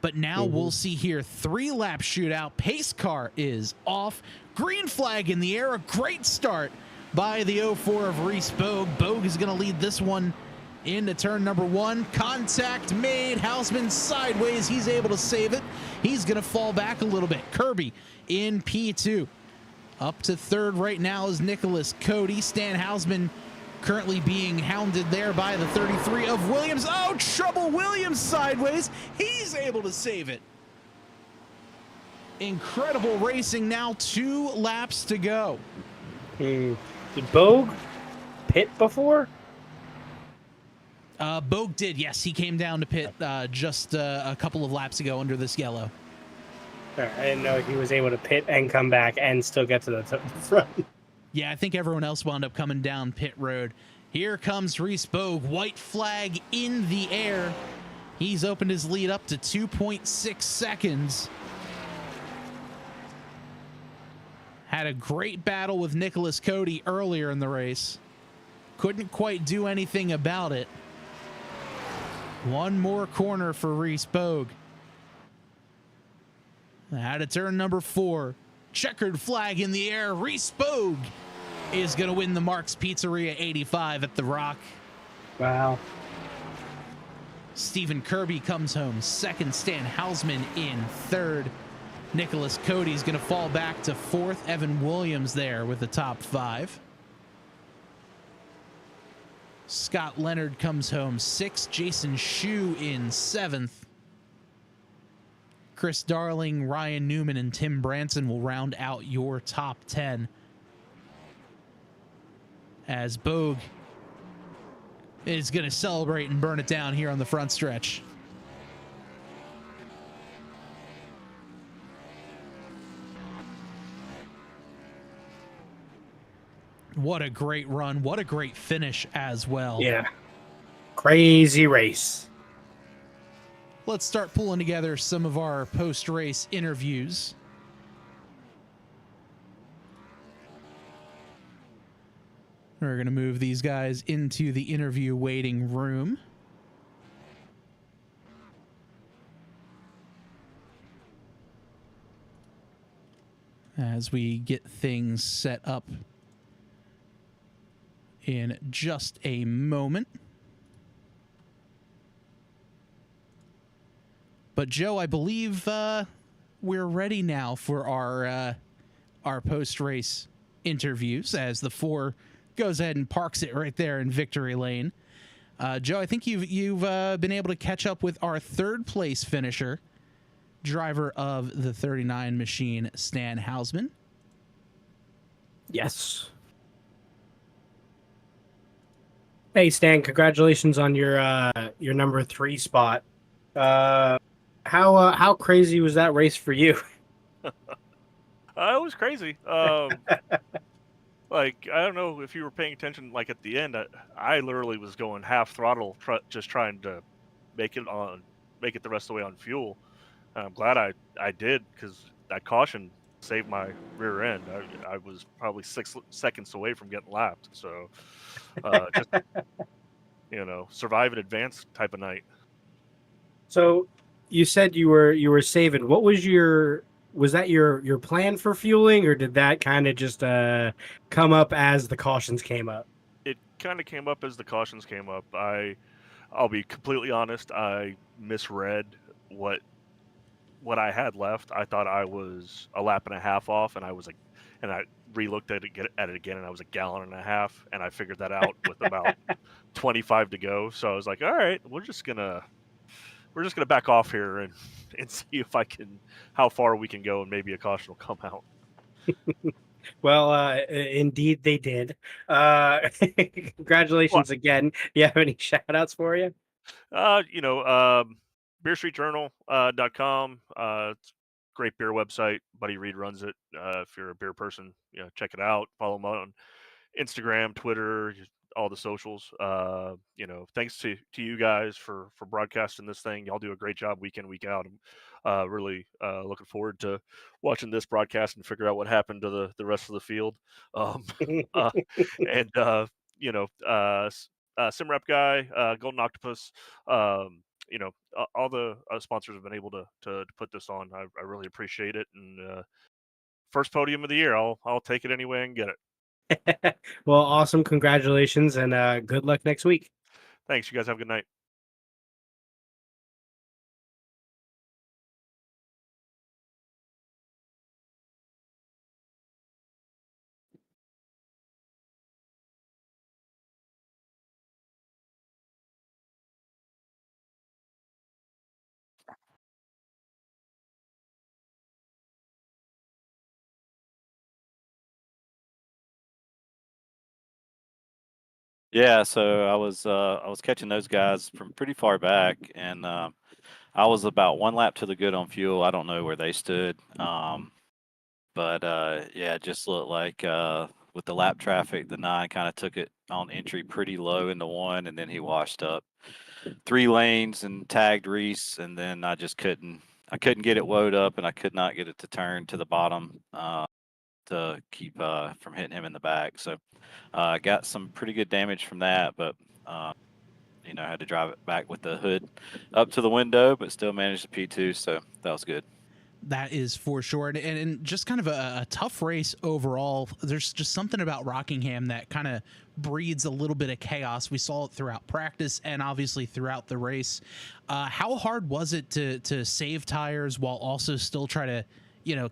But now we'll see here 3-lap shootout. Pace car is off. Green flag in the air. A great start by the 04 of Reese Bogue. Bogue is going to lead this one into turn number 1. Contact made. Hausman sideways. He's able to save it. He's going to fall back a little bit. Kirby in P2. Up to third right now is Nicholas Cody. Stan Hausman currently being hounded there by the 33 of Williams. Oh, trouble. Williams sideways. He's able to save it. Incredible racing now. 2 laps to go. Did Bogue pit before? Bogue did, yes. He came down to pit just a couple of laps ago under this yellow. I didn't know he was able to pit and come back and still get to the front. Yeah, I think everyone else wound up coming down pit road. Here comes Reese Bogue. White flag in the air. He's opened his lead up to 2.6 seconds. Had a great battle with Nicholas Cody earlier in the race. Couldn't quite do anything about it. One more corner for Reese Bogue. Out of turn number 4. Checkered flag in the air. Reese Bogue is going to win the Mark's Pizzeria 85 at the Rock. Wow. Stephen Kirby comes home second. Stan Hausman in third. Nicholas Cody's going to fall back to 4th. Evan Williams there with the top 5. Scott Leonard comes home 6th. Jason Shue in 7th. Chris Darling, Ryan Newman, and Tim Branson will round out your top 10. As Bogue is going to celebrate and burn it down here on the front stretch. What a great run. What a great finish as well. Yeah. Crazy race. Let's start pulling together some of our post-race interviews. We're going to move these guys into the interview waiting room. As we get things set up in just a moment. But Joe, I believe we're ready now for our post-race interviews, as the 4 goes ahead and parks it right there in victory lane. Joe, I think you've been able to catch up with our 3rd place finisher, driver of the 39 machine, Stan Hausman. Yes. Hey Stan, congratulations on your number 3 spot. How crazy was that race for you? It was crazy. Like, I don't know if you were paying attention. Like at the end, I literally was going half throttle, just trying to make it the rest of the way on fuel. I'm glad I did, because that caution saved my rear end. I was probably 6 seconds away from getting lapped. So, just survive and advance type of night. So, you said you were saving. What was that your plan for fueling, or did that kind of just come up as the cautions came up? It kind of came up as the cautions came up. I'll be completely honest. I misread what I had left. I thought I was a lap and a half off, and I re-looked at it again, and I was a gallon and a half, and I figured that out with about 25 to go. So I was like, all right, we're just gonna we're just gonna back off here and see if how far we can go, and maybe a caution will come out. Well, indeed they did. Well, Congratulations again. You have any shout outs for you? you know, beerstreetjournal.com. It's a great beer website. Buddy Reed runs it. If you're a beer person, check it out. Follow him on Instagram, Twitter, all the socials. Thanks to you guys for broadcasting this thing. Y'all do a great job week in, week out. I'm really looking forward to watching this broadcast and figure out what happened to the rest of the field. Um, uh, and Simrep guy, Golden Octopus. All the sponsors have been able to put this on. I really appreciate it. And first podium of the year, I'll take it anyway and get it. Well, awesome. Congratulations and good luck next week. Thanks. You guys have a good night. Yeah, so I was catching those guys from pretty far back, and I was about one lap to the good on fuel. I don't know where they stood, but yeah, it just looked like with the lap traffic, the 9 kind of took it on entry pretty low into 1, and then he washed up 3 lanes and tagged Reese, and then I couldn't get it woed up, and I could not get it to turn to the bottom to keep from hitting him in the back. So I got some pretty good damage from that, but I had to drive it back with the hood up to the window, but still managed the P2, so that was good. That is for sure. And just kind of a tough race overall. There's just something about Rockingham that kind of breeds a little bit of chaos. We saw it throughout practice and obviously throughout the race. How hard was it to save tires while also still try to,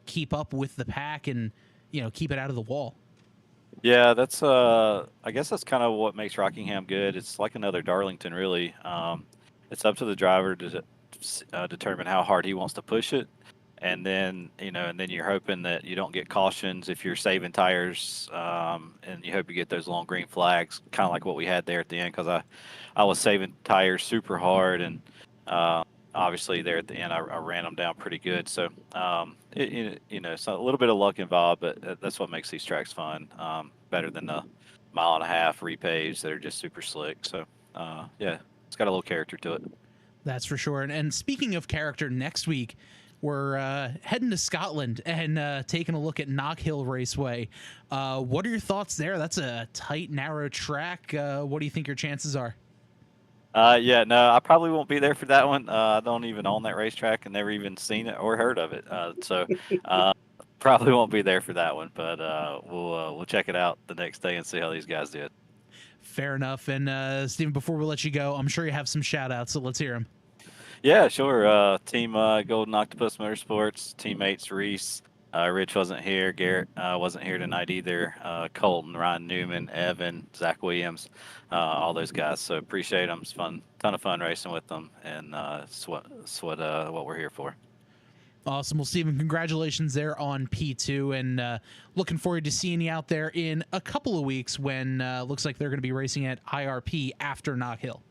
keep up with the pack and, keep it out of the wall? Yeah, that's I guess that's kind of what makes Rockingham good. It's like another Darlington, really. It's up to the driver to determine how hard he wants to push it, and then you're hoping that you don't get cautions if you're saving tires, and you hope you get those long green flags, kind of like what we had there at the end, because I was saving tires super hard, and obviously there at the end I ran them down pretty good. So it's a little bit of luck involved, but that's what makes these tracks fun. Better than the 1.5 repage that are just super slick. So yeah, it's got a little character to it. That's for sure. And speaking of character, next week we're heading to Scotland and taking a look at Knock Hill Raceway. What are your thoughts there? That's a tight, narrow track. What do you think your chances are? Yeah, no, I probably won't be there for that one. I don't even own that racetrack and never even seen it or heard of it. So probably won't be there for that one, but we'll check it out the next day and see how these guys did. Fair enough. And Steven, before we let you go, I'm sure you have some shout outs, so let's hear them. Yeah, sure. Team Golden Octopus Motorsports, teammates Reese, Rich wasn't here, Garrett wasn't here tonight either, Colton, Ryan Newman, Evan, Zach Williams, all those guys. So appreciate them. It's fun, ton of fun racing with them, and it's what we're here for. Awesome. Well, Steven, congratulations there on P2, and looking forward to seeing you out there in a couple of weeks when looks like they're going to be racing at IRP after Knock Hill.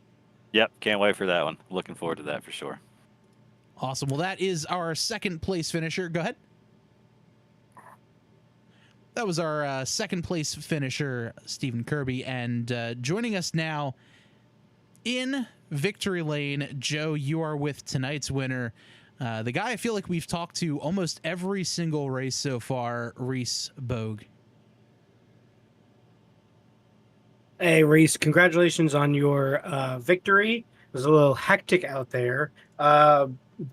Yep, can't wait for that one. Looking forward to that for sure. Awesome. Well, that is our second place finisher. Go ahead. That was our second place finisher, Stephen Kirby, and joining us now in victory lane, Joe, you are with tonight's winner. The guy I feel like we've talked to almost every single race so far, Reese Bogue. Hey, Reese, congratulations on your victory. It was a little hectic out there.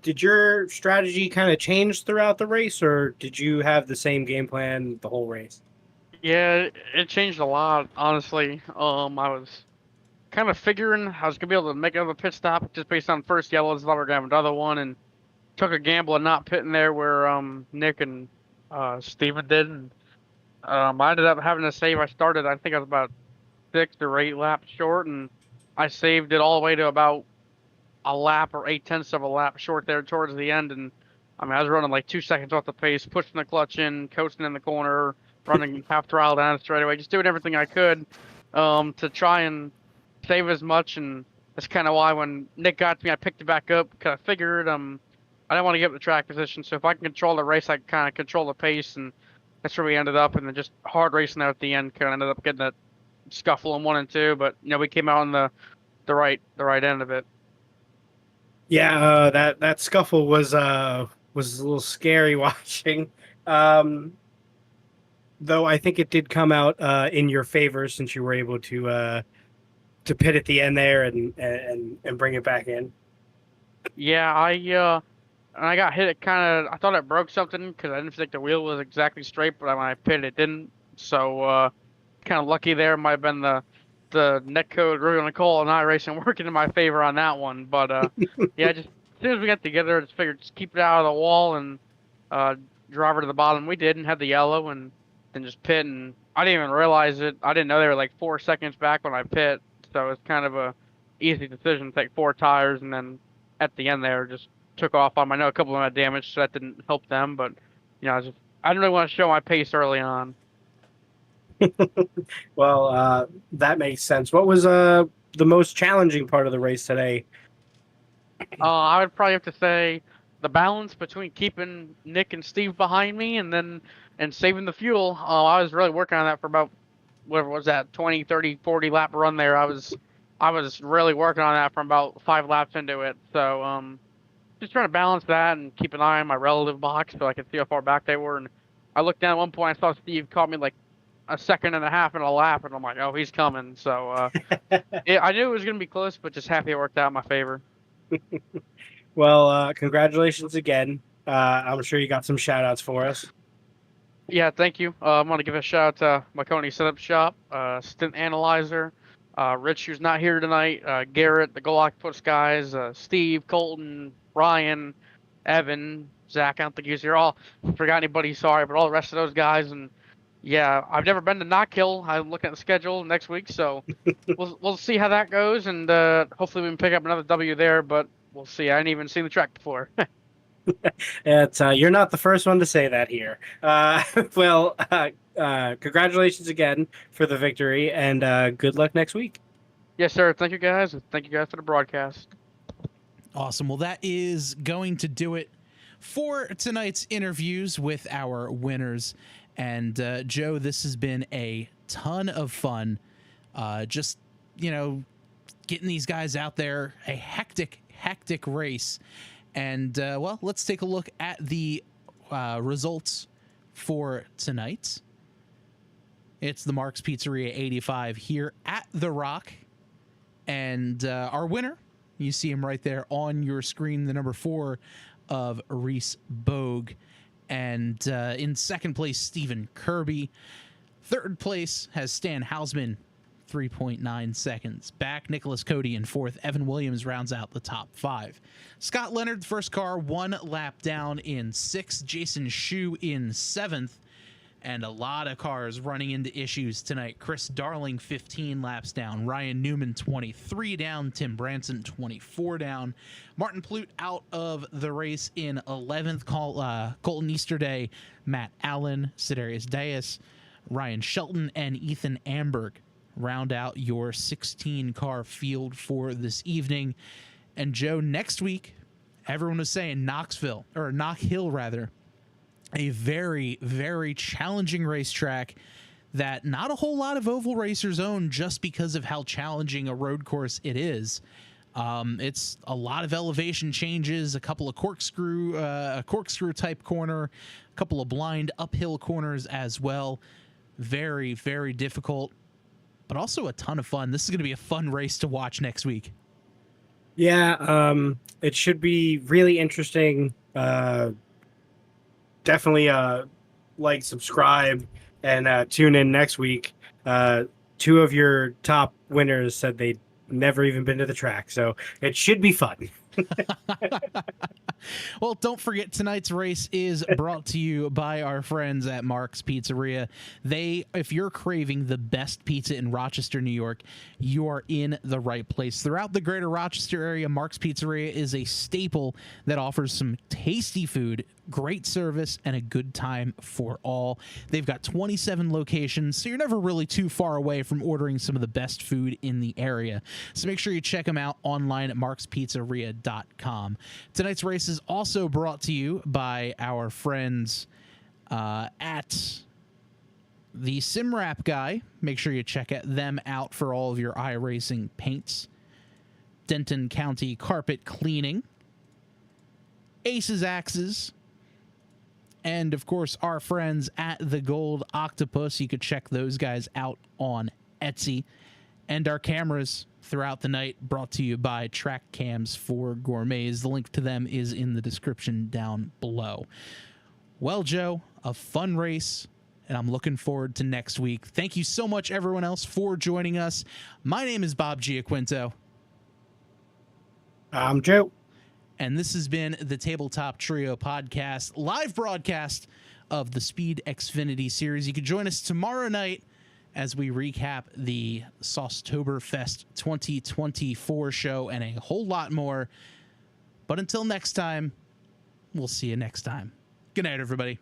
Did your strategy kind of change throughout the race, or did you have the same game plan the whole race? Yeah, it changed a lot, honestly. I was kind of figuring I was gonna be able to make another pit stop just based on first yellows. Thought we were gonna have another one, and took a gamble of not pitting there where Nick and Steven did. And I ended up having to save. I started, I think I was about 6 or 8 laps short, and I saved it all the way to about a lap or 8/10 of a lap short there towards the end, and I mean I was running like 2 seconds off the pace, pushing the clutch in, coasting in the corner, running half throttle down the straightaway, just doing everything I could to try and save as much. And that's kind of why when Nick got to me, I picked it back up because I figured I didn't want to give up the track position. So if I can control the race, I can kind of control the pace, and that's where we ended up. And then just hard racing there at the end, kind of ended up getting that scuffle in 1 and 2. But we came out on the right end of it. Yeah, that scuffle was a little scary watching. Though I think it did come out in your favor since you were able to pit at the end there and bring it back in. Yeah, I got hit. It kind of I thought it broke something because I didn't think the wheel was exactly straight, but when I pitted, it didn't. So kind of lucky there. Might have been the net code Ruby Nicole and I racing working in my favor on that one. But yeah, just as soon as we got together, I just figured just keep it out of the wall and drive her to the bottom. We did and had the yellow and then just pit, and I didn't even realize it. I didn't know they were like 4 seconds back when I pit, so it's kind of a easy decision to take 4 tires, and then at the end there just took off on them. I know a couple of them had damage, so that didn't help them, but I didn't really want to show my pace early on. Well, that makes sense. What was the most challenging part of the race today? I would probably have to say the balance between keeping Nick and Steve behind me and saving the fuel. I was really working on that for about, whatever was that, 20, 30, 40 lap run there. I was really working on that from about 5 laps into it. So just trying to balance that and keep an eye on my relative box so I could see how far back they were. And I looked down at one point, I saw Steve caught me like a second and a half in a lap, and I'm like, oh, he's coming. So I knew it was going to be close, but just happy it worked out in my favor. Well, congratulations again. I'm sure you got some shout outs for us. Yeah, thank you. I want to give a shout out to Marconi Setup Shop, Stint Analyzer, Rich, who's not here tonight, Garrett, the Gold Octopus guys, Steve, Colton, Ryan, Evan, Zach. I don't think he's here. All forgot anybody, sorry, but all the rest of those guys. And yeah, I've never been to Knock Hill. I'm looking at the schedule next week, so we'll see how that goes, and hopefully we can pick up another W there. But we'll see. I hadn't even seen the track before. It's you're not the first one to say that here. Well, congratulations again for the victory, and good luck next week. Yes, sir. Thank you guys, and thank you guys for the broadcast. Awesome. Well, that is going to do it for tonight's interviews with our winners. And Joe, this has been a ton of fun. Just, getting these guys out there, a hectic race. And, well, let's take a look at the results for tonight. It's the Mark's Pizzeria 85 here at The Rock. And our winner, you see him right there on your screen, the number 4 of Reese Bogue. And in second place, Stephen Kirby. Third place has Stan Hausman, 3.9 seconds back. Nicholas Cody in fourth. Evan Williams rounds out the top 5. Scott Leonard, first car, 1 lap down in 6th. Jason Shue in 7th. And a lot of cars running into issues tonight. Chris Darling, 15 laps down. Ryan Newman, 23 down. Tim Branson, 24 down. Martin Plute out of the race in 11th. Colton Easterday, Matt Allen, Sidarius Dias, Ryan Shelton, and Ethan Amberg round out your 16-car field for this evening. And Joe, next week, everyone was saying Knock Hill, rather. A very, very challenging racetrack that not a whole lot of oval racers own just because of how challenging a road course it is. It's a lot of elevation changes, a couple of corkscrew type corner, a couple of blind uphill corners as well. Very, very difficult, but also a ton of fun. This is going to be a fun race to watch next week. Yeah, it should be really interesting. Definitely like, subscribe, and tune in next week. 2 of your top winners said they'd never even been to the track, so it should be fun. Well, don't forget, tonight's race is brought to you by our friends at Mark's Pizzeria. If you're craving the best pizza in Rochester, New York, you are in the right place. Throughout the greater Rochester area, Mark's Pizzeria is a staple that offers some tasty food, great service, and a good time for all. They've got 27 locations, so you're never really too far away from ordering some of the best food in the area. So make sure you check them out online at markspizzeria.com. Tonight's race is also brought to you by our friends at the SimWrap Guy. Make sure you check them out for all of your iRacing paints. Denton County Carpet Cleaning, Aces Axes, and of course our friends at the Gold Octopus. You could check those guys out on Etsy. And our cameras throughout the night, brought to you by Track Cams for Gourmets. The link to them is in the description down below. Well, Joe, a fun race, and I'm looking forward to next week. Thank you so much, everyone else, for joining us. My name is Bob Giaquinto. I'm Joe. And this has been the Tabletop Trio podcast, live broadcast of the Speed Xfinity Series. You can join us tomorrow night as we recap the Saucetoberfest 2024 show and a whole lot more. But until next time, we'll see you next time. Good night, everybody.